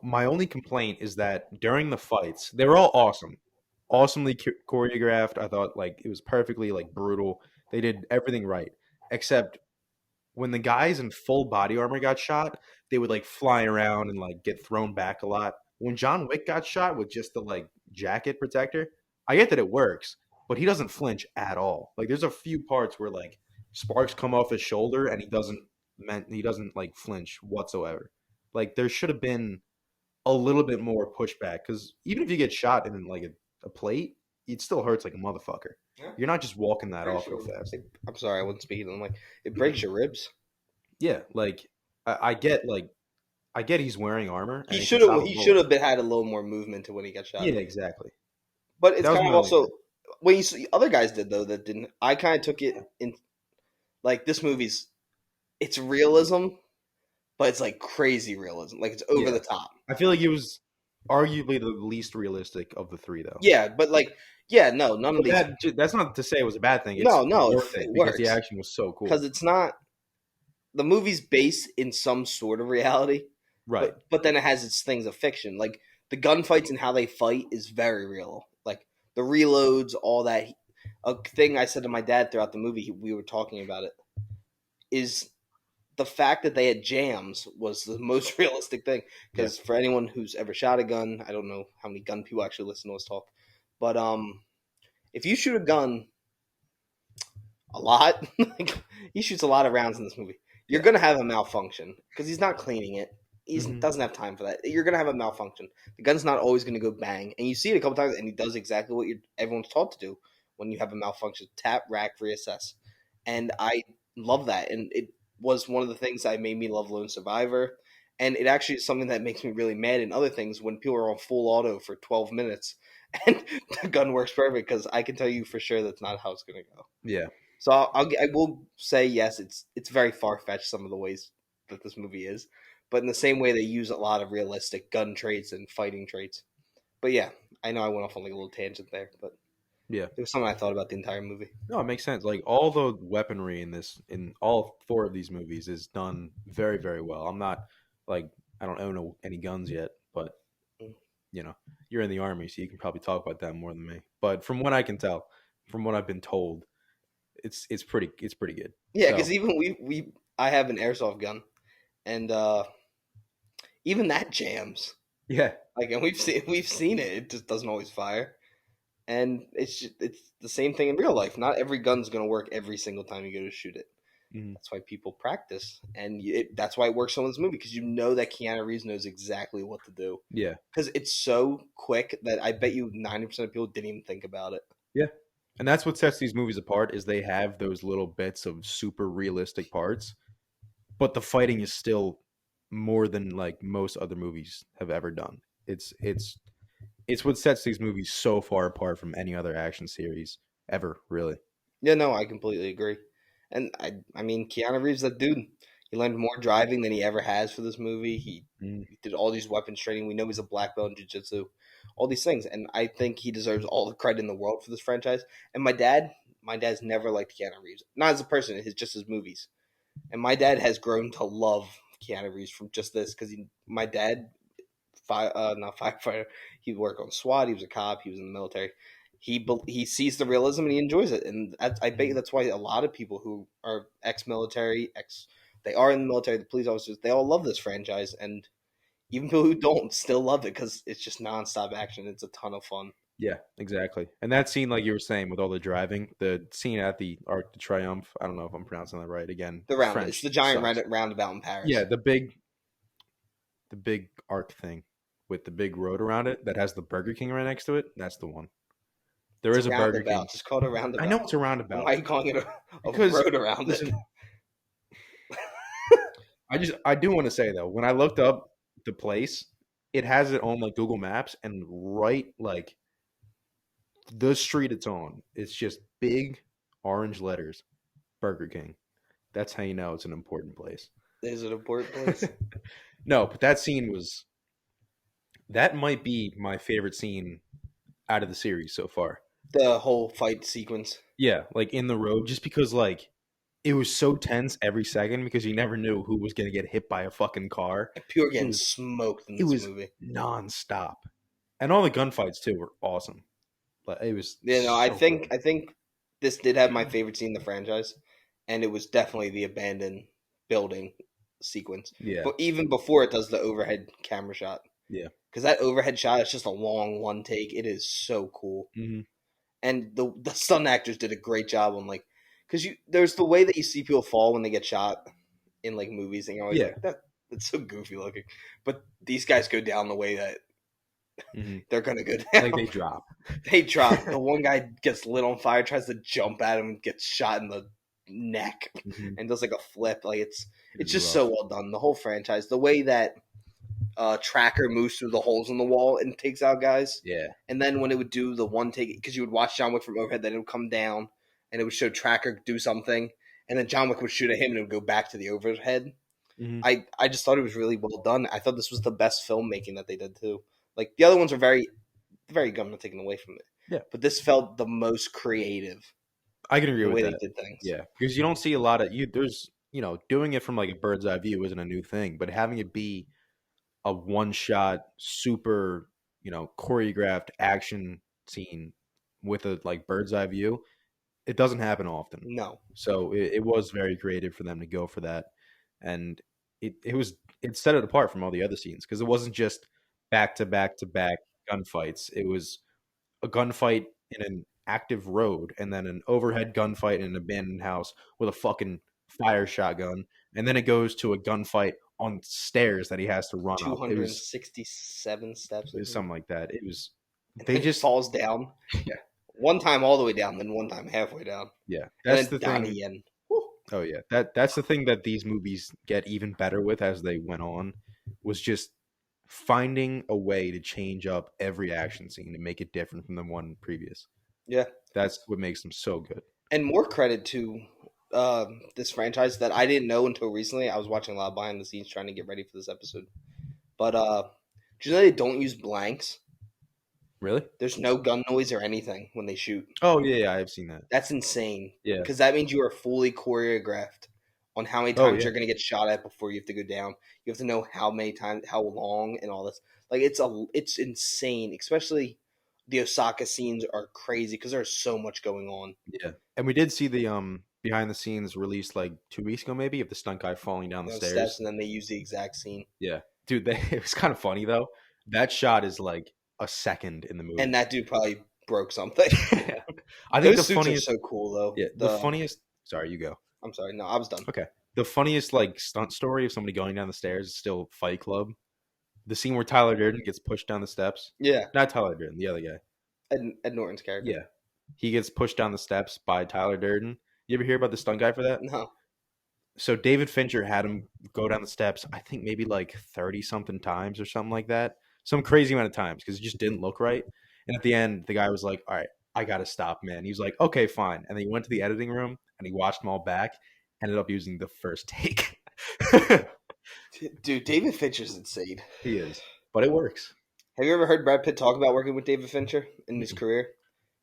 my only complaint is that during the fights, they were all awesome, awesomely choreographed. I thought like it was perfectly like brutal. They did everything right, except when the guys in full body armor got shot, they would like fly around and like get thrown back a lot. When John Wick got shot with just the like jacket protector, I get that it works, but he doesn't flinch at all. Like there's a few parts where like sparks come off his shoulder and he doesn't like flinch whatsoever. Like there should have been a little bit more pushback because even if you get shot in like a plate, it still hurts like a motherfucker. Yeah. You're not just walking that Breaks off real your- fast. I'm sorry, I wasn't speaking. I'm like, it breaks your ribs. Yeah, like I get he's wearing armor. He and should can have. stop He a should bullet. have had a little more movement to when he got shot. Yeah, exactly. But it's That was kind of my only also thing. when you see other guys did though that didn't. I kind of took it in like this movie's. It's realism, but it's like crazy realism. Like it's over Yeah. the top. I feel like it was arguably the least realistic of the three, though. Yeah, but like no, none of But these that's not to say it was a bad thing. It's No, worth it it because the works. action was so cool. because it's not the movie's based in some sort of reality. Right. But then it has its things of fiction. Like the gunfights and how they fight is very real. Like the reloads, all that. A thing I said to my dad throughout the movie, we were talking about it, is the fact that they had jams was the most realistic thing. Because for anyone who's ever shot a gun, I don't know how many gun people actually listen to us talk, but if you shoot a gun a lot, like, he shoots a lot of rounds in this movie, you're gonna have a malfunction because he's not cleaning it. He doesn't have time for that. You're gonna have a malfunction. The gun's not always gonna go bang, and you see it a couple times, and he does exactly what everyone's taught to do when you have a malfunction: tap, rack, reassess. And I love that, and it was one of the things that made me love Lone Survivor. And it actually is something that makes me really mad in other things when people are on full auto for 12 minutes and the gun works perfect, because I can tell you for sure that's not how it's gonna go. Yeah. So I will say yes, it's very far fetched some of the ways that this movie is, but in the same way they use a lot of realistic gun traits and fighting traits. But yeah, I know I went off on like a little tangent there, but Yeah. it was something I thought about the entire movie. No, it makes sense. Like all the weaponry in all four of these movies is done very, very well. I'm not like I don't own any guns yet, but you know, you're in the army, so you can probably talk about that more than me. But from what I can tell, from what I've been told, it's pretty good. Yeah, So- because even I have an airsoft gun, and even that jams. Yeah. Like, and we've seen it. It just doesn't always fire. And it's the same thing in real life. Not every gun's gonna work every single time you go to shoot it. Mhm. That's why people practice, and that's why it works so in this movie because you know that Keanu Reeves knows exactly what to do Yeah. because it's so quick that I bet you 90% of people didn't even think about it. Yeah. And that's what sets these movies apart is they have those little bits of super realistic parts, but the fighting is still more than like most other movies have ever done. It's what sets these movies so far apart from any other action series ever, really. Yeah, no, I completely agree. And I mean, Keanu Reeves, that dude, he learned more driving than he ever has for this movie. Mm. He did all these weapons training. We know he's a black belt in jiu-jitsu, all these things, and I think he deserves all the credit in the world for this franchise. And my dad's never liked Keanu Reeves, not as a person, just his movies. And my dad has grown to love Keanu Reeves from just this because my dad not firefighter. He worked on SWAT. He was a cop. He was in the military. He sees the realism and he enjoys it, and I bet you Mhm. that's why a lot of people who are ex-military, they are in the military, the police officers, they all love this franchise, and even people who don't still love it because it's just nonstop action. It's a ton of fun. Yeah, exactly. And that scene, like you were saying, with all the driving, the scene at the Arc de Triomphe, I don't know if I'm pronouncing that right. Again, It's the French giant sucks. roundabout in Yeah, Paris. the big arc thing with the big road around it that has the Burger King right next to it. That's the one. There It's a is a Burger King. roundabout. Just call it a I know roundabout. it's a And why are roundabout you calling it a because road around it? listen, I do want to say though, when I looked up the place, it has it on like Google Maps, and right like the street it's on, it's just big orange letters, Burger King. That's how you know it's an important place. Is it a port place? No, but that scene was that might be my favorite scene out of the series so far. The whole fight sequence. Yeah, like in the road, just because like it was so tense every second because you never knew who was gonna get hit by a fucking car. People are It getting was smoked in it this was movie. nonstop, and all the gunfights too were awesome. But it was You know, I so think good. I think this did have my favorite scene in the franchise, and it was definitely the abandoned building sequence. Yeah, But even before it does the overhead camera shot, yeah. because that overhead shot is just a long one take. It is so cool, Hmm. and the stunt actors did a great job on like, because there's the way that you see people fall when they get shot in like movies, and you're always Yeah. like that. It's so goofy looking, but these guys go down the way that Hmm. they're gonna go Like down. they drop. They drop. The one guy gets lit on fire, tries to jump at him, and gets shot in the neck, Hmm. and does like a flip. Like It it's was just so rough. well done. The whole franchise, the way that Tracker moves through the holes in the wall and takes out guys, Yeah. and then when it would do the one take, because you would watch John Wick from overhead, then it would come down, and it would show Tracker do something, and then John Wick would shoot at him, and it would go back to the overhead. Hmm. I just thought it was really well done. I thought this was the best filmmaking that they did too. Like the other ones are very good. I'm not taking away from it, Yeah, but this felt the most creative I can agree the with way they that. did things. Yeah, because you don't see a lot of you. There's doing it from like a bird's eye view isn't a new thing, but having it be a one shot, super choreographed action scene with a like bird's eye view, it doesn't happen often. No, So it was very creative for them to go for that, and it set it apart from all the other scenes because it wasn't just back to back to back gunfights. It was a gunfight in an active road, and then an overhead gunfight in an abandoned house with a fucking fire shotgun, and then it goes to a gunfight on stairs that he has to run up. It was 267 steps, it I was think, something like that. It was and they then he just falls down. yeah, One time all the way down, then one time halfway down, yeah. and That's then the Donnie thing. Yen. Whew. Oh yeah, that's the thing that these movies get even better with as they went on was just finding a way to change up every action scene and make it different from the one previous. Yeah, That's what makes them so good. and more credit to this franchise that I didn't know until recently. I was watching a lot behind the scenes trying to get ready for this episode, but do you know they don't use blanks? Really? There's no gun noise or anything when they shoot. Oh yeah, yeah, I've seen that. That's insane Yeah. because that means you are fully choreographed on how many Oh times yeah. you're going to get shot at before you have to go down. You have to know how many times, how long, and all this. Like it's insane. Especially the Osaka scenes are crazy because there's so much going on. Yeah. And we did see the behind the scenes released like 2 weeks ago maybe of the stunt guy falling down the You know, steps, stairs. and then they use the exact scene. Yeah. dude, it was kind of funny though. That shot is like a second in the movie. And that dude probably broke something. I think Those the suits are funniest, so cool though. yeah, the funniest. Sorry, you go. I'm sorry, no, I was done. Okay, the funniest like stunt story of somebody going down the stairs is still Fight Club. The scene where Tyler Durden gets pushed down the steps. Yeah, Not Tyler Durden, the other guy. Ed Norton's character. Yeah, he gets pushed down the steps by Tyler Durden. You ever hear about the stunt guy for that? No. So David Fincher had him go down the steps, I think maybe like 30 something times or something like that. Some crazy amount of times because it just didn't look right. And at the end, the guy was like, all right, I got to stop, man. He was like, okay, fine. And then he went to the editing room and he watched them all back, ended up using the first take. Dude, David Fincher's insane. He is. But it works. Have you ever heard Brad Pitt talk about working with David Fincher in his career?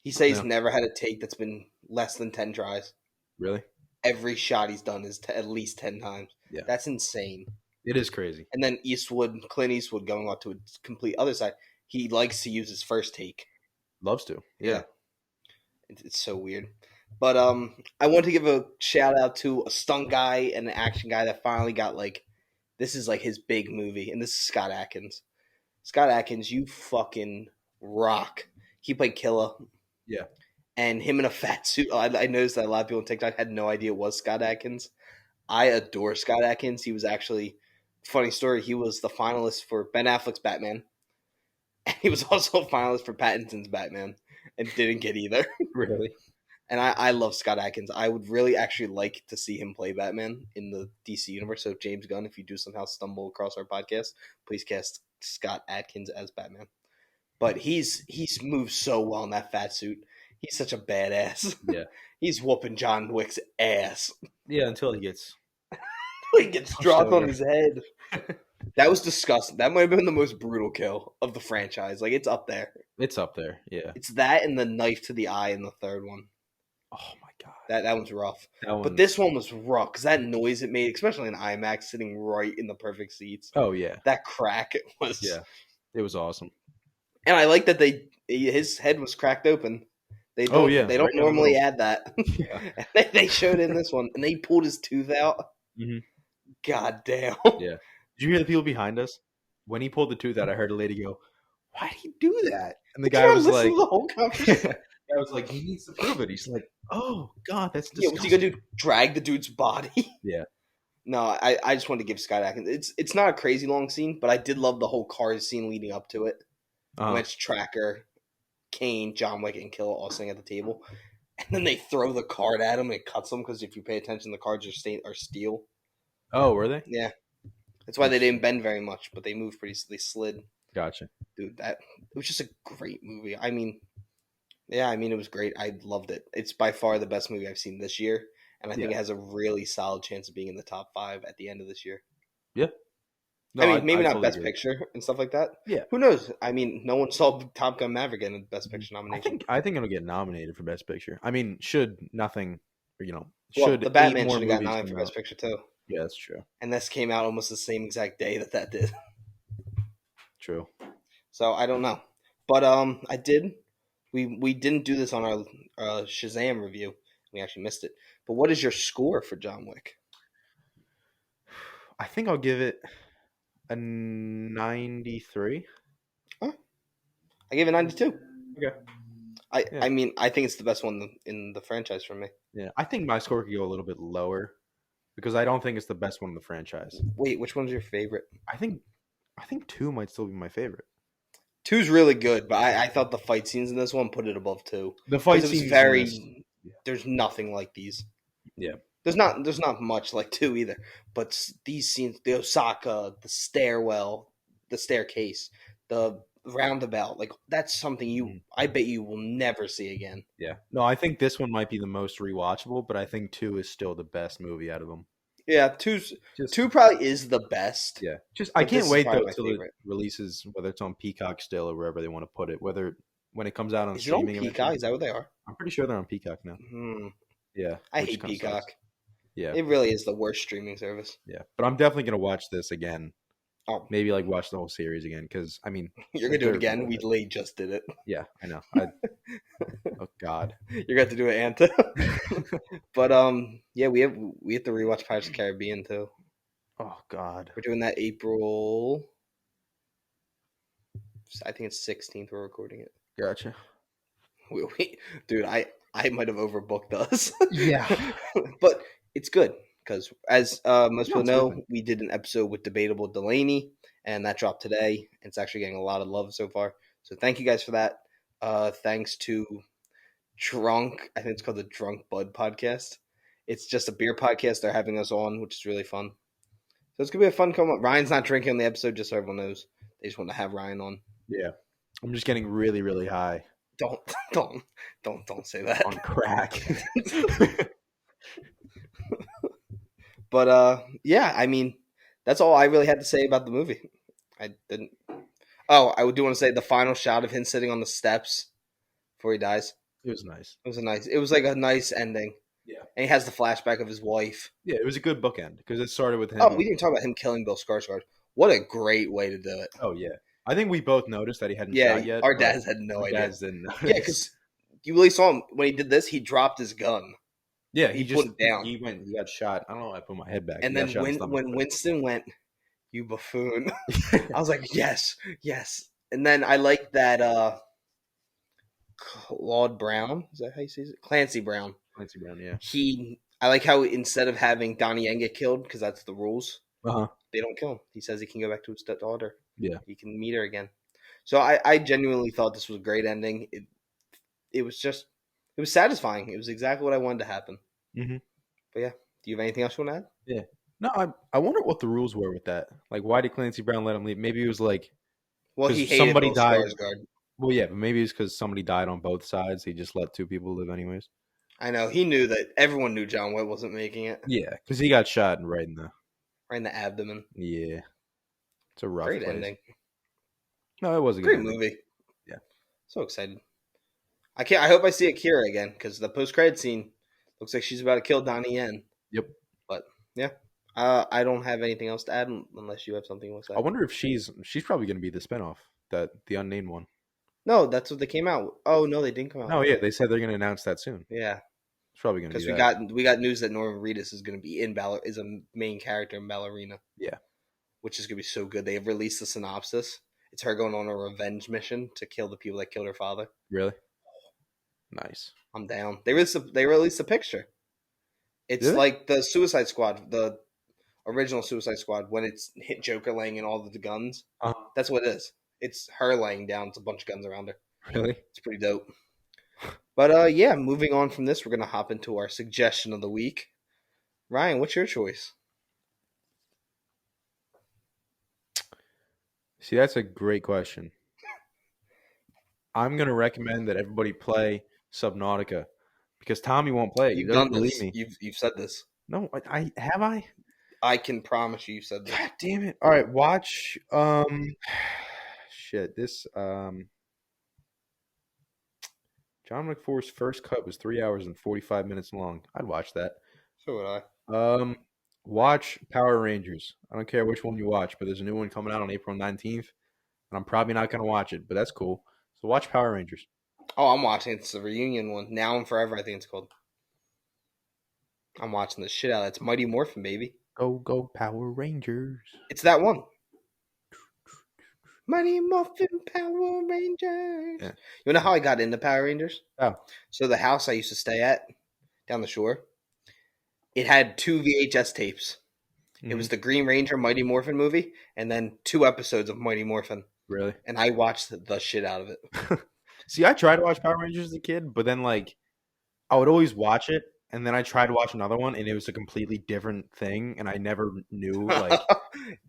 He says he's No. never had a take that's been less than 10 tries. Really? Every shot he's done is at least 10 times. Yeah. That's insane. It is crazy. And then Clint Eastwood going on to a complete other side. He likes to use his first take. Loves to. Yeah. It's so weird. But I want to give a shout out to a stunt guy and an action guy that finally got this is like his big movie, and this is Scott Adkins. Scott Adkins, you fucking rock. He played Killa. Yeah. And him in a fat suit. I noticed that a lot of people on TikTok had no idea it was Scott Adkins. I adore Scott Adkins. He was actually, funny story, he was the finalist for Ben Affleck's Batman. And he was also a finalist for Pattinson's Batman and didn't get either. Really? And I love Scott Adkins. I would really actually like to see him play Batman in the DC universe. So James Gunn, if you do somehow stumble across our podcast, please cast Scott Adkins as Batman. But he's moved so well in that fat suit. He's such a badass. Yeah. He's whooping John Wick's ass. Yeah, until he gets dropped on his head. That was disgusting. That might have been the most brutal kill of the franchise. It's up there. It's up there, yeah. It's that and the knife to the eye in the third one. Oh my god. That one's rough. But this one was rough because that noise it made, especially in IMAX, sitting right in the perfect seats. Oh yeah. That crack was. Yeah. It was awesome. And I like that his head was cracked open. They don't, They don't normally add that. Yeah. They showed in this one, and they pulled his tooth out. Mm-hmm. God damn. Yeah. Did you hear the people behind us? When he pulled the tooth out, I heard a lady go, "Why did he do that?" And the guy was like, the whole conversation. I was like, he needs to prove it. He's like, oh god, that's disgusting. Yeah, what's he gonna do? Drag the dude's body? Yeah. No, I just wanted to give Scott Adkins. It's not a crazy long scene, but I did love the whole cars scene leading up to it. When it's Tracker, Kane, John Wick, and Kill all sitting at the table, and then they throw the card at him and it cuts him because if you pay attention, the cards are steel. Oh, were they? Yeah, that's why they didn't bend very much, but they moved they slid. Gotcha, dude. It was just a great movie. I mean, it was great. I loved it. It's by far the best movie I've seen this year, and I think it has a really solid chance of being in the top 5 at the end of this year. Yeah. No, I mean, maybe not totally Best agree. Picture and stuff like that. Yeah. Who knows? I mean, no one saw Top Gun Maverick in the Best Picture nomination. I think it'll get nominated for Best Picture. I mean, should nothing, well, should the Batman more should have got movies nominated for come Best out? Picture too. Yeah, that's true. And this came out almost the same exact day that did. True. So I don't know, but I did. We didn't do this on our Shazam review. We actually missed it. But what is your score for John Wick? I think I'll give it a 93. Huh? I gave it 92. Okay. I mean, I think it's the best one in the franchise for me. Yeah, I think my score could go a little bit lower because I don't think it's the best one in the franchise. Wait, which one's your favorite? I think 2 might still be my favorite. 2's really good, but I thought the fight scenes in this one put it above 2. The fight scenes scenes very. There's nothing like these. Yeah. There's not much like 2 either. But these scenes, the Osaka, the stairwell, the staircase, the roundabout, that's something I bet you will never see again. Yeah. No, I think this one might be the most rewatchable, but I think 2 is still the best movie out of them. Yeah, 2 probably is the best. Yeah. I can't wait though till it favorite. releases, whether it's on Peacock still or wherever they want to put it. Whether when it comes out on Is it on streaming. Peacock? Is that what they are? I'm pretty sure they're on Peacock now. Yeah. I hate Peacock. Sucks. Yeah. It really is the worst streaming service. Yeah. But I'm definitely gonna watch this again. Oh, maybe watch the whole series again because I mean you're gonna do it again. We just did it. Yeah, I know. Oh God, you're gonna have to do it, Anta. But yeah, we have to rewatch Pirates of the Caribbean too. Oh God, we're doing that April I think it's 16th. We're recording it. Gotcha. Dude, I might have overbooked us. Yeah. But it's good because, as most No, people it's a good know, thing. we did an episode with Debatable Delaney, and that dropped today. It's actually getting a lot of love so far. So thank you guys for that. Thanks to Drunk, I think it's called the Drunk Bud Podcast. It's just a beer podcast they're having us on, which is really fun. So it's gonna be a fun come up. Ryan's not drinking on the episode, just so everyone knows. They just want to have Ryan on. Yeah. I'm just getting really, really high Don't don't say that. on crack. But yeah, I mean, that's all I really had to say about the movie. I didn't. Oh, I do want to say the final shot of him sitting on the steps before he dies. It was nice. It was a nice. It was like a nice ending. Yeah. And he has the flashback of his wife. Yeah, it was a good bookend because it started with him. Oh, we didn't talk about him killing Bill Skarsgård. What a great way to do it. Oh yeah, I think we both noticed that he hadn't Yeah, shot yet. our dads had no idea. Dads didn't notice. Yeah, because you really saw him when he did this. He dropped his gun. Yeah, he just put it down. He got shot. I don't know why I put my head back. And then when Winston went, "You buffoon," I was like, "Yes, yes." And then I like that Claude Brown. Is that how you say it? Clancy Brown. Clancy Brown, yeah. I like how instead of having Donnie Yen get killed, because that's the rules, Uh-huh. they don't kill him. He says he can go back to his stepdaughter. Yeah. He can meet her again. So I genuinely thought this was a great ending. It was satisfying. It was exactly what I wanted to happen. Mm-hmm. But yeah, do you have anything else you want to add? Yeah. No, I wonder what the rules were with that. Like, why did Clancy Brown let him leave? Maybe it was like, Well, he hated somebody Bill died. Skarsgård. Well, yeah, but maybe it's because somebody died on both sides. He just let two people live anyways. I know. He knew that everyone knew John Wick wasn't making it. Yeah, because he got shot right in the abdomen. Yeah. It's a rough Great place. ending. No, it was a good Great ending. movie. Yeah. So excited. I hope I see Akira again because the post-credit scene looks like she's about to kill Donnie Yen. Yep. But yeah, I don't have anything else to add unless you have something you want to say. I wonder if she's probably going to be the spinoff, the unnamed one. No, that's what they came out. Oh no, they didn't come out. No, yeah, they said they're going to announce that soon. Yeah, it's probably going to be because we got news that Norman Reedus is going to be is a main character in Ballerina. Yeah, which is going to be so good. They have released the synopsis. It's her going on a revenge mission to kill the people that killed her father. Really? Nice. I'm down. They released a picture. It's like the Suicide Squad, the original Suicide Squad, when it's hit Joker laying in all of the guns. Uh-huh. That's what it is. It's her laying down. It's a bunch of guns around her. Really? It's pretty dope. But yeah, moving on from this, we're going to hop into our suggestion of the week. Ryan, what's your choice? See, that's a great question. I'm going to recommend that everybody play Subnautica because Tommy won't play it. You've done believe this. me. You've said this. No, I have I? I can promise you said this. God damn it. All right, watch shit, this John McForce's first cut was 3 hours and 45 minutes long. I'd watch that. So would I. Watch Power Rangers. I don't care which one you watch, but there's a new one coming out on April 19th, and I'm probably not going to watch it, but that's cool. So watch Power Rangers. Oh, I'm watching. It's the reunion one. Now and Forever, I think it's called. I'm watching the shit out of it. It's Mighty Morphin, baby. Go Power Rangers. It's that one. Mighty Morphin Power Rangers. Yeah. You know how I got into Power Rangers? Oh. So the house I used to stay at down the shore, it had 2 VHS tapes. Mm-hmm. It was the Green Ranger Mighty Morphin movie and then 2 episodes of Mighty Morphin. Really? And I watched the shit out of it. See, I tried to watch Power Rangers as a kid, but then like I would always watch it, and then I tried to watch another one, and it was a completely different thing, and I never knew like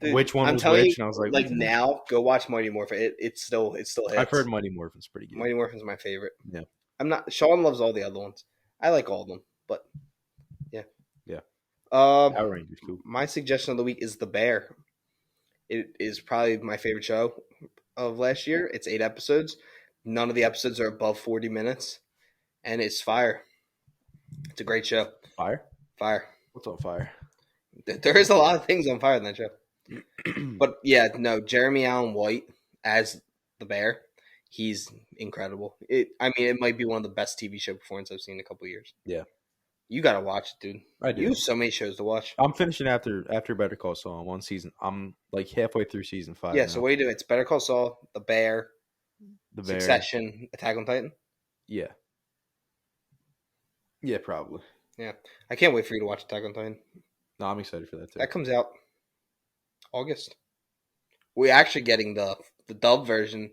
Dude, which one was which. And I was like now, go watch Mighty Morphin. It still hits. I've heard Mighty Morphin's pretty good. Mighty Morphin's my favorite. Yeah, Sean loves all the other ones. I like all of them, but yeah. Power Rangers, cool. My suggestion of the week is The Bear. It is probably my favorite show of last year. It's 8 episodes. None of the episodes are above 40 minutes, and it's fire. It's a great show. Fire? What's on fire? There is a lot of things on fire in that show. But yeah, no, Jeremy Allen White as the bear, he's incredible. It might be one of the best TV show performances I've seen in a couple of years. Yeah. You gotta watch it, dude. I You do. have so many shows to watch. I'm finishing after Better Call Saul on one season. I'm like halfway through season 5 Yeah, so now. what do you do? It's Better Call Saul, The Bear, The Bear. Succession, Attack on Titan. Yeah. Yeah, probably. Yeah, I can't wait for you to watch Attack on Titan. No, I'm excited for that too. That comes out August. We're actually getting the dub version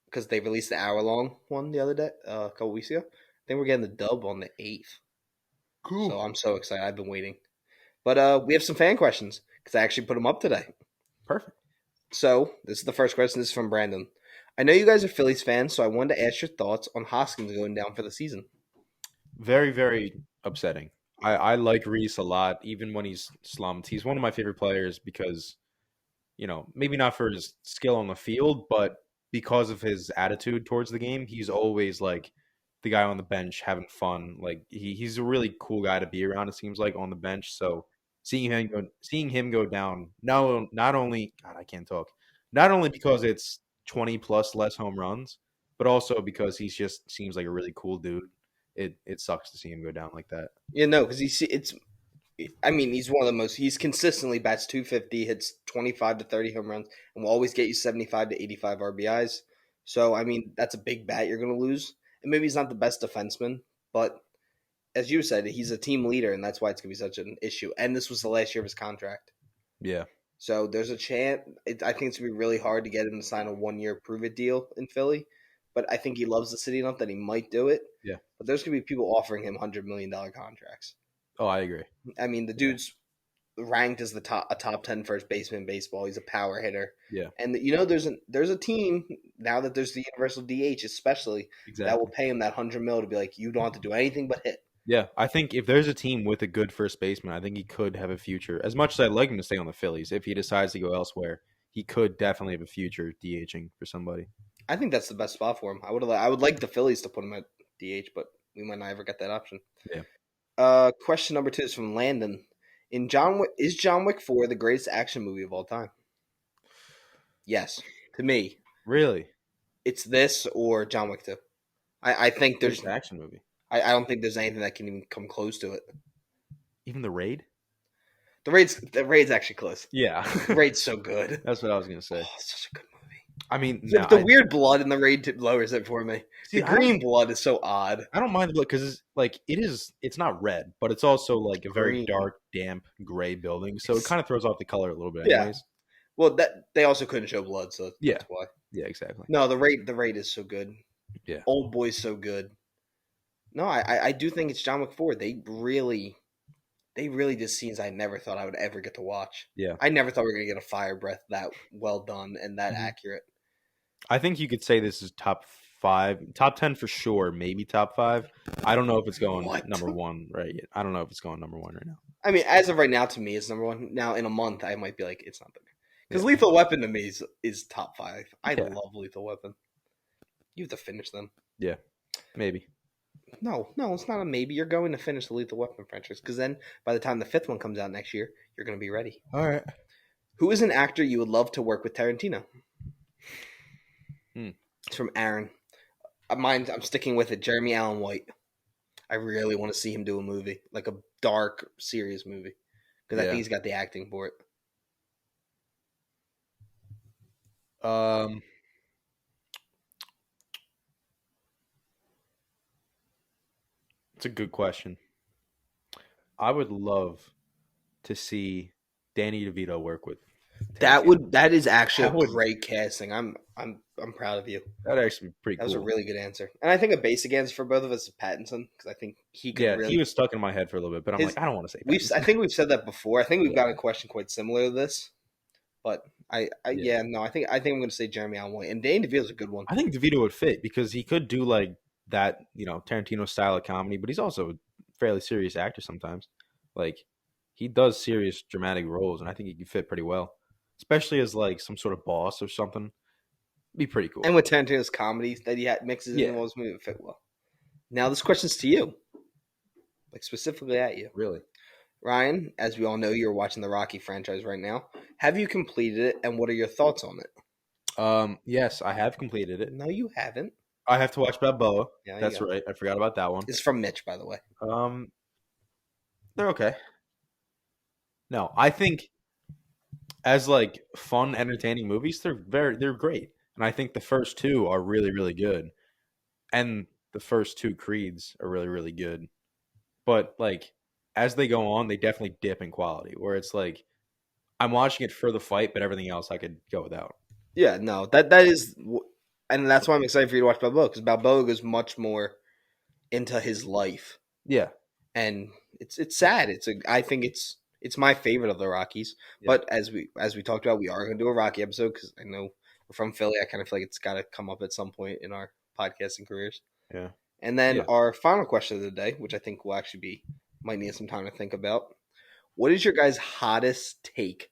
because they released the hour long one the other day, a couple weeks ago. I think we're getting the dub on the 8th. Cool. So I'm so excited. I've been waiting. But we have some fan questions because I actually put them up today. Perfect. So this is the first question. This is from Brandon. I know you guys are Phillies fans, so I wanted to ask your thoughts on Hoskins going down for the season. Very, very upsetting. I like Reese a lot, even when he's slumped. He's one of my favorite players because, maybe not for his skill on the field, but because of his attitude towards the game. He's always like the guy on the bench having fun. Like he's a really cool guy to be around, it seems like, on the bench. So seeing him go down, no, not only God, I can't talk. Not only because it's 20 plus less home runs, but also because he just seems like a really cool dude. It sucks to see him go down like that. Yeah, no, because he's one of the most. He's consistently bats 250, hits 25 to 30 home runs, and will always get you 75 to 85 RBIs. So I mean, that's a big bat you're going to lose. And maybe he's not the best defenseman, but as you said, he's a team leader, and that's why it's going to be such an issue. And this was the last year of his contract. Yeah. So there's a chance. I think it's going to be really hard to get him to sign a 1-year prove-it deal in Philly. But I think he loves the city enough that he might do it. Yeah. But there's going to be people offering him $100 million contracts. Oh, I agree. I mean, the dude's ranked as a top 10 first baseman in baseball. He's a power hitter. Yeah. And there's a team now that there's the universal DH, especially that will pay him that $100 million to be like, you don't have to do anything but hit. Yeah, I think if there's a team with a good first baseman, I think he could have a future. As much as I'd like him to stay on the Phillies, if he decides to go elsewhere, he could definitely have a future DHing for somebody. I think that's the best spot for him. I would like the Phillies to put him at DH, but we might not ever get that option. Yeah. Question number 2 is from Landon. Is John Wick 4 the greatest action movie of all time? Yes, to me. Really? It's this or John Wick 2. I think there's an action movie. I don't think there's anything that can even come close to it. Even The Raid? The Raid's actually close. Yeah. The Raid's so good. That's what I was gonna say. Oh, it's such a good movie. I mean, the weird blood in The Raid lowers it for me. See, the green blood is so odd. I don't mind the blood because it's not red, but it's also like a very Green. dark, damp, gray building, so it kind of throws off the color a little bit. Yeah. Anyways. Well, that they also couldn't show blood, so that's why. Yeah, exactly. No, the Raid is so good. Yeah. Old Boy's so good. No, I do think it's John Wick 4. They really did scenes I never thought I would ever get to watch. Yeah. I never thought we were going to get a fire breath that well done and that accurate. I think you could say this is top 5, top 10 for sure, maybe top 5. I don't know if it's going number 1 right yet. I don't know if it's going number 1 right now. I mean, as of right now, to me, it's number 1. Now, in a month, I might be like, it's not there. Because Lethal Weapon to me is top 5. I love Lethal Weapon. You have to finish them. Yeah, maybe. No, it's not a maybe. You're going to finish the Lethal Weapon franchise because then by the time the 5th one comes out next year, you're going to be ready. All right. Who is an actor you would love to work with Tarantino? It's from Aaron. I'm sticking with it. Jeremy Allen White. I really want to see him do a movie, like a dark, serious movie, because I think he's got the acting for it. It's a good question. I would love to see Danny DeVito work with Tarantino. That is actually a great casting. I'm proud of you. That'd actually be pretty cool. That was a really good answer. And I think a basic answer for both of us is Pattinson, because I think he could really... he was stuck in my head for a little bit, but I'm like, I don't want to say Pattinson. I think we've said that before. I think we've got a question quite similar to this. But I think I'm going to say Jeremy Allen White. And Danny DeVito's a good one. I think DeVito would fit because he could do like that, Tarantino style of comedy, but he's also a fairly serious actor sometimes. Like, he does serious dramatic roles, and I think he could fit pretty well. Especially as like some sort of boss or something. Be pretty cool. And with Tarantino's comedy that he mixes in all his movies, it would fit well. Now this question's to you. Like specifically at you. Really? Ryan, as we all know, you're watching the Rocky franchise right now. Have you completed it, and what are your thoughts on it? Yes, I have completed it. No, you haven't. I have to watch Balboa. Yeah, that's right. I forgot about that one. It's from Mitch, by the way. They're okay. No, I think as like fun, entertaining movies, they're great. And I think the first two are really, really good. And the first two Creeds are really, really good. But like as they go on, they definitely dip in quality. Where it's like I'm watching it for the fight, but everything else I could go without. Yeah, no, that is, and that's why I'm excited for you to watch Balboa because Balboa goes much more into his life, Yeah, and it's sad. I think it's my favorite of the Rockies. yeah, But as we talked about, we are going to do a Rocky episode because I know we're from Philly. I kind of feel like it's got to come up at some point in our podcasting careers. yeah, And then yeah. our final question of the day, which I think will actually be might need some time to think about. What is your guys' hottest take?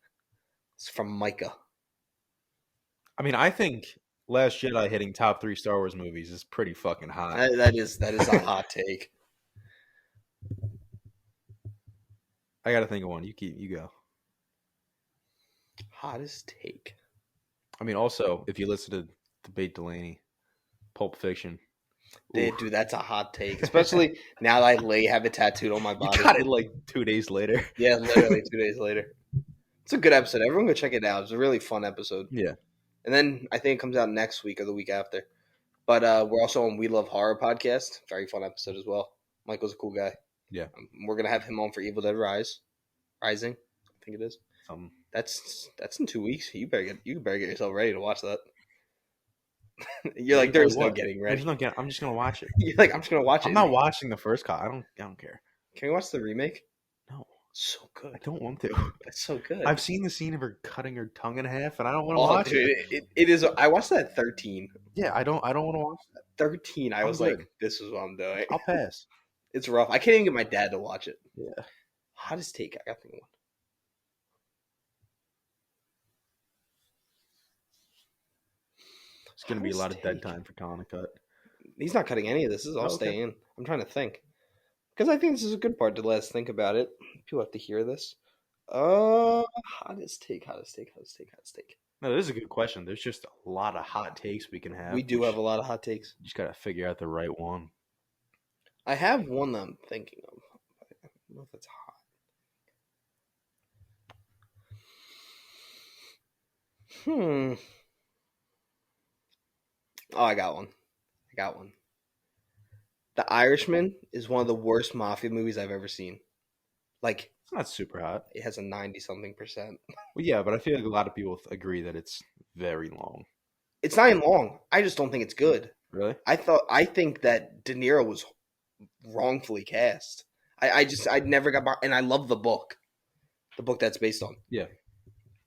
It's from Micah. I mean, I think Last Jedi hitting top three Star Wars movies is pretty fucking hot. That is a hot take. I got to think of one. You go. Hottest take. I mean, also if you listen to Debate Delaney, Pulp Fiction, ooh. Dude, that's a hot take. Especially now that have it tattooed on my You body. got it like 2 days later. Yeah, literally 2 days later. It's a good episode. Everyone go check it out. It's a really fun episode. Yeah. And then I think it comes out next week or the week after. But we're also on We Love Horror podcast. Very fun episode as well. Michael's a cool guy. Yeah. We're gonna have him on for Evil Dead Rising. I think it is. Um, That's in 2 weeks. You better get yourself ready to watch that. You're yeah, like, there's no what? getting There's ready. no get. I'm just gonna watch it. You're like, I'm just gonna watch it. I'm not watching the first cut. I don't care. Can we watch the remake? No, So good. I don't want to. That's so good. I've seen the scene of her cutting her tongue in half, and I don't want to Oh, watch dude, it. it is. I watched that at 13. Yeah, I don't want to watch that. 13. I I'm was good. like, this is what I'm doing. I'll pass. It's rough. I can't even get my dad to watch it. Yeah. Hottest take. I got to think of one. It's gonna be a lot of dead Take. time for Colin to cut. He's not cutting any of this. This is all Okay. staying in. I'm trying to think. Because I think this is a good part to let us think about it. People have to hear this. Hottest take. No, this is a good question. There's just a lot of hot takes we can have. We do have a lot of hot takes. You just gotta figure out the right one. I have one that I'm thinking of. I don't know if it's hot. Oh, I got one. The Irishman is one of the worst mafia movies I've ever seen. Like, It's not super hot. it has a 90-something%. Well, yeah, but I feel like a lot of people agree that it's very long. It's not even long. I just don't think it's good. Really? I think that De Niro was wrongfully cast. I never got by, and I love the book that's based on. Yeah.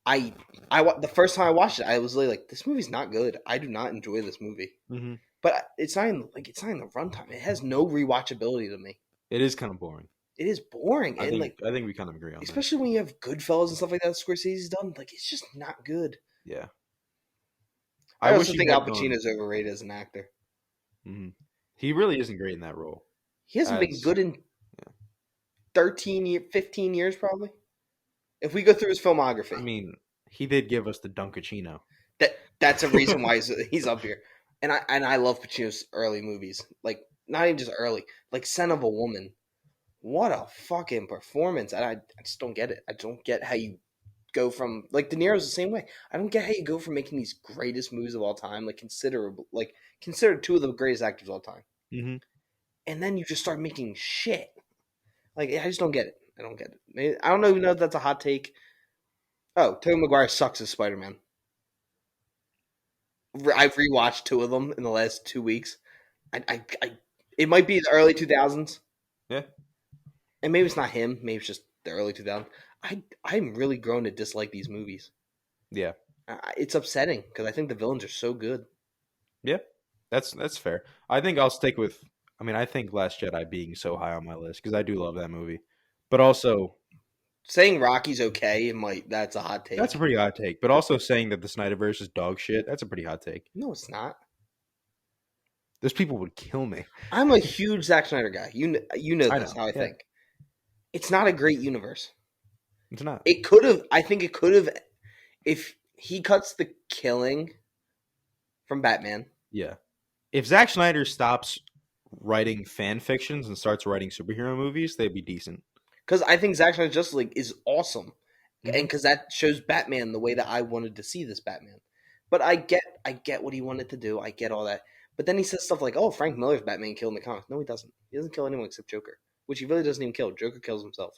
The first time I watched it, I was really like, this movie's not good. I do not enjoy this movie. Mm-hmm. But it's not in the runtime. It has no rewatchability to me. It is kind of boring. It is boring, I and think we kind of agree on that. especially when you have Goodfellas and stuff like that Scorsese's done. Like, it's just not good. Yeah. I wish also he think had Al Pacino's overrated as an actor. Mm-hmm. He really isn't great in that role. He hasn't been good in 15 years, probably. If we go through his filmography, I mean, he did give us the Dunkachino. that's a reason why he's up here. And I love Pacino's early movies. Like, not even just early. Like, Son of a Woman. What a fucking performance. And I just don't get it. I don't get how you go from, like, De Niro's the same way. I don't get how you go from making these greatest movies of all time, like, considered two of the greatest actors of all time. Mm-hmm. And then you just start making shit. Like, I just don't get it. I don't get it. I don't even know if that's a hot take. Oh, Tobey Maguire sucks as Spider-Man. I've rewatched two of them in the last 2 weeks. It might be the early 2000s. Yeah. And maybe it's not him. Maybe it's just the early 2000s. I'm really grown to dislike these movies. Yeah. It's upsetting because I think the villains are so good. Yeah. That's fair. I think I'll stick with, I think Last Jedi being so high on my list because I do love that movie. But also, saying Rocky's okay, that's a hot take. That's a pretty hot take. But also saying that the Snyderverse is dog shit, that's a pretty hot take. No, it's not. Those people would kill me. I'm a huge Zack Snyder guy. You know this, how I think. It's not a great universe. It's not. I think it could have, if he cuts the killing from Batman. Yeah. If Zack Snyder stops writing fan fictions and starts writing superhero movies, they'd be decent. because I think Zack Snyder's Justice League is awesome, and Hmm. because that shows Batman the way that I wanted to see this Batman. But I get what he wanted to do. I get all that. But then he says stuff like, "Oh, Frank Miller's Batman killed in the comics." No, he doesn't. He doesn't kill anyone except Joker, which he really doesn't even kill. Joker kills himself.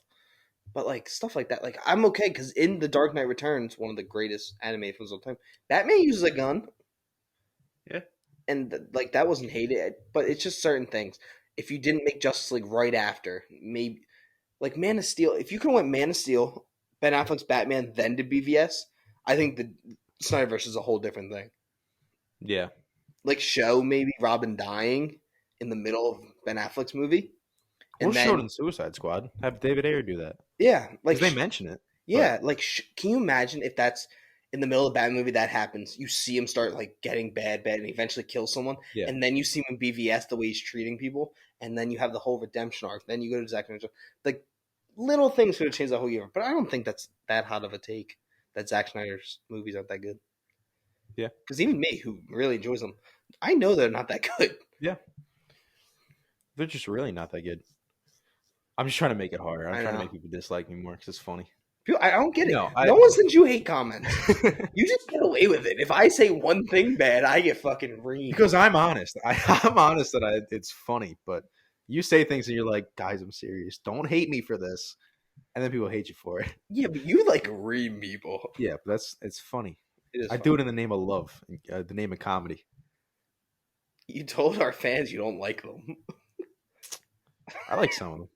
But like stuff like that, like I'm okay because in The Dark Knight Returns, one of the greatest animated films of all time, Batman uses a gun, Yeah. and like that wasn't hated. But it's just certain things. If you didn't make Justice League right after, maybe like Man of Steel, if you could have went Man of Steel, Ben Affleck's Batman, then to BVS, I think the Snyderverse is a whole different thing. Yeah. Like show maybe Robin dying in the middle of Ben Affleck's movie, Or and showed then in Suicide Squad. Have David Ayer do that yeah, like because they mention it. But yeah, like can you imagine if that's in the middle of a bad movie that happens? You see him start like getting bad, and eventually kill someone, yeah, and then you see him in BVS the way he's treating people, and then you have the whole redemption arc. Then you go to Zack Snyder. Like little things could have changed the whole year, but I don't think that's that hot of a take. That Zack Snyder's movies aren't that good. yeah, Because even me, who really enjoys them, I know they're not that good. yeah. They're just really not that good. I'm just trying to make it harder. I'm I trying to know. make people dislike me more because it's funny. I don't get it. No, No one sends you hate comments. You just get away with it. If I say one thing bad, I get fucking reamed. because I'm honest. I'm honest that it's funny, but you say things and you're like, guys, I'm serious. Don't hate me for this, and then people hate you for it. Yeah, but you like ream people. Yeah, but it's funny. It is I fun. do it in the name of love, the name of comedy. You told our fans you don't like them. I like some of them.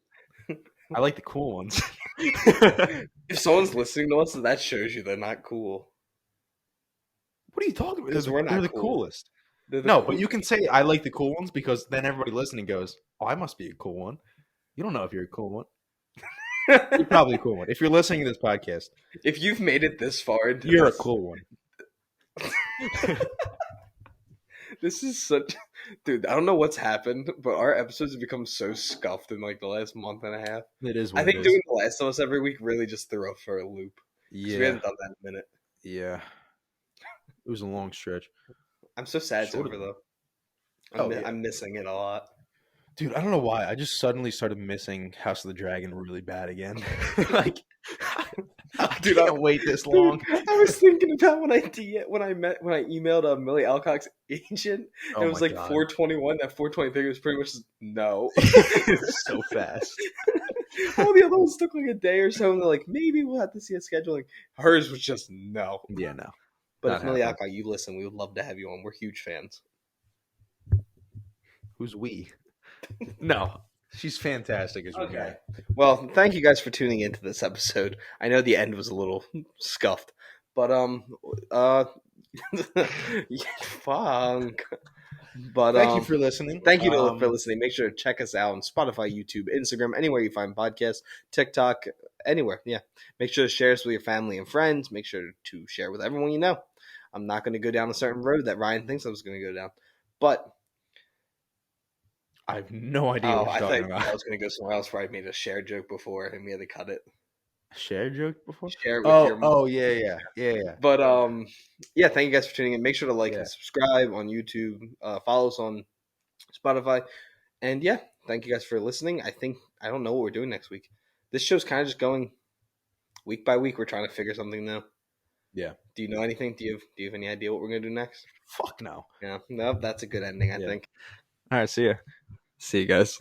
I like the cool ones. If someone's listening to us, that shows you they're not cool. What are you talking about? Because we're They're not the cool. coolest. They're the No, but you coolest. can say I like the cool ones because then everybody listening goes, "Oh, I must be a cool one." You don't know if you're a cool one. You're probably a cool one. If you're listening to this podcast, If you've made it this far into you're a this, cool one. this is such, dude. I don't know what's happened, but our episodes have become so scuffed in like the last month and a half. It is I what it think is. doing The Last of Us every week really just threw us for a loop because we Yeah, hadn't done that in a minute. yeah. It was a long stretch. I'm so sad it's Sort over of. though. Oh yeah, I'm missing it a lot. dude. I don't know why. I just suddenly started missing House of the Dragon really bad again. Like, I Dude, can't wait this Dude, long. I was thinking about when I emailed Millie Alcock's agent. Oh It my was like god, 4:21. That 4:23 was pretty much no. it's so fast. All the other ones took like a day or so, and they're like, maybe we'll have to see a scheduling. Hers was just no. Yeah, no, But not if Millie happening. Alcock, you listen, we would love to have you on. We're huge fans. Who's we? No, she's fantastic as Okay. Renee. Well, thank you guys for tuning into this episode. I know the end was a little scuffed, but yeah, funk. But Thank you for listening. thank you for listening. Make sure to check us out on Spotify, YouTube, Instagram, anywhere you find podcasts, TikTok, anywhere. Yeah. Make sure to share us with your family and friends. Make sure to share with everyone you know. I'm not going to go down a certain road that Ryan thinks I was going to go down. But I have no idea what I you're talking think I about. was going to go somewhere else where I made a share joke before and we had to cut it. Share joke before? Share it with your Oh, yeah. But yeah, thank you guys for tuning in. Make sure to like Yeah. and subscribe on YouTube. Follow us on Spotify. And yeah, thank you guys for listening. I don't know what we're doing next week. This show's kind of just going week by week. We're trying to figure something new. Yeah. Do you know anything? Do you have any idea what we're gonna do next? Fuck no. Yeah, no, that's a good ending. I Yeah. think. All right, see ya. See you guys.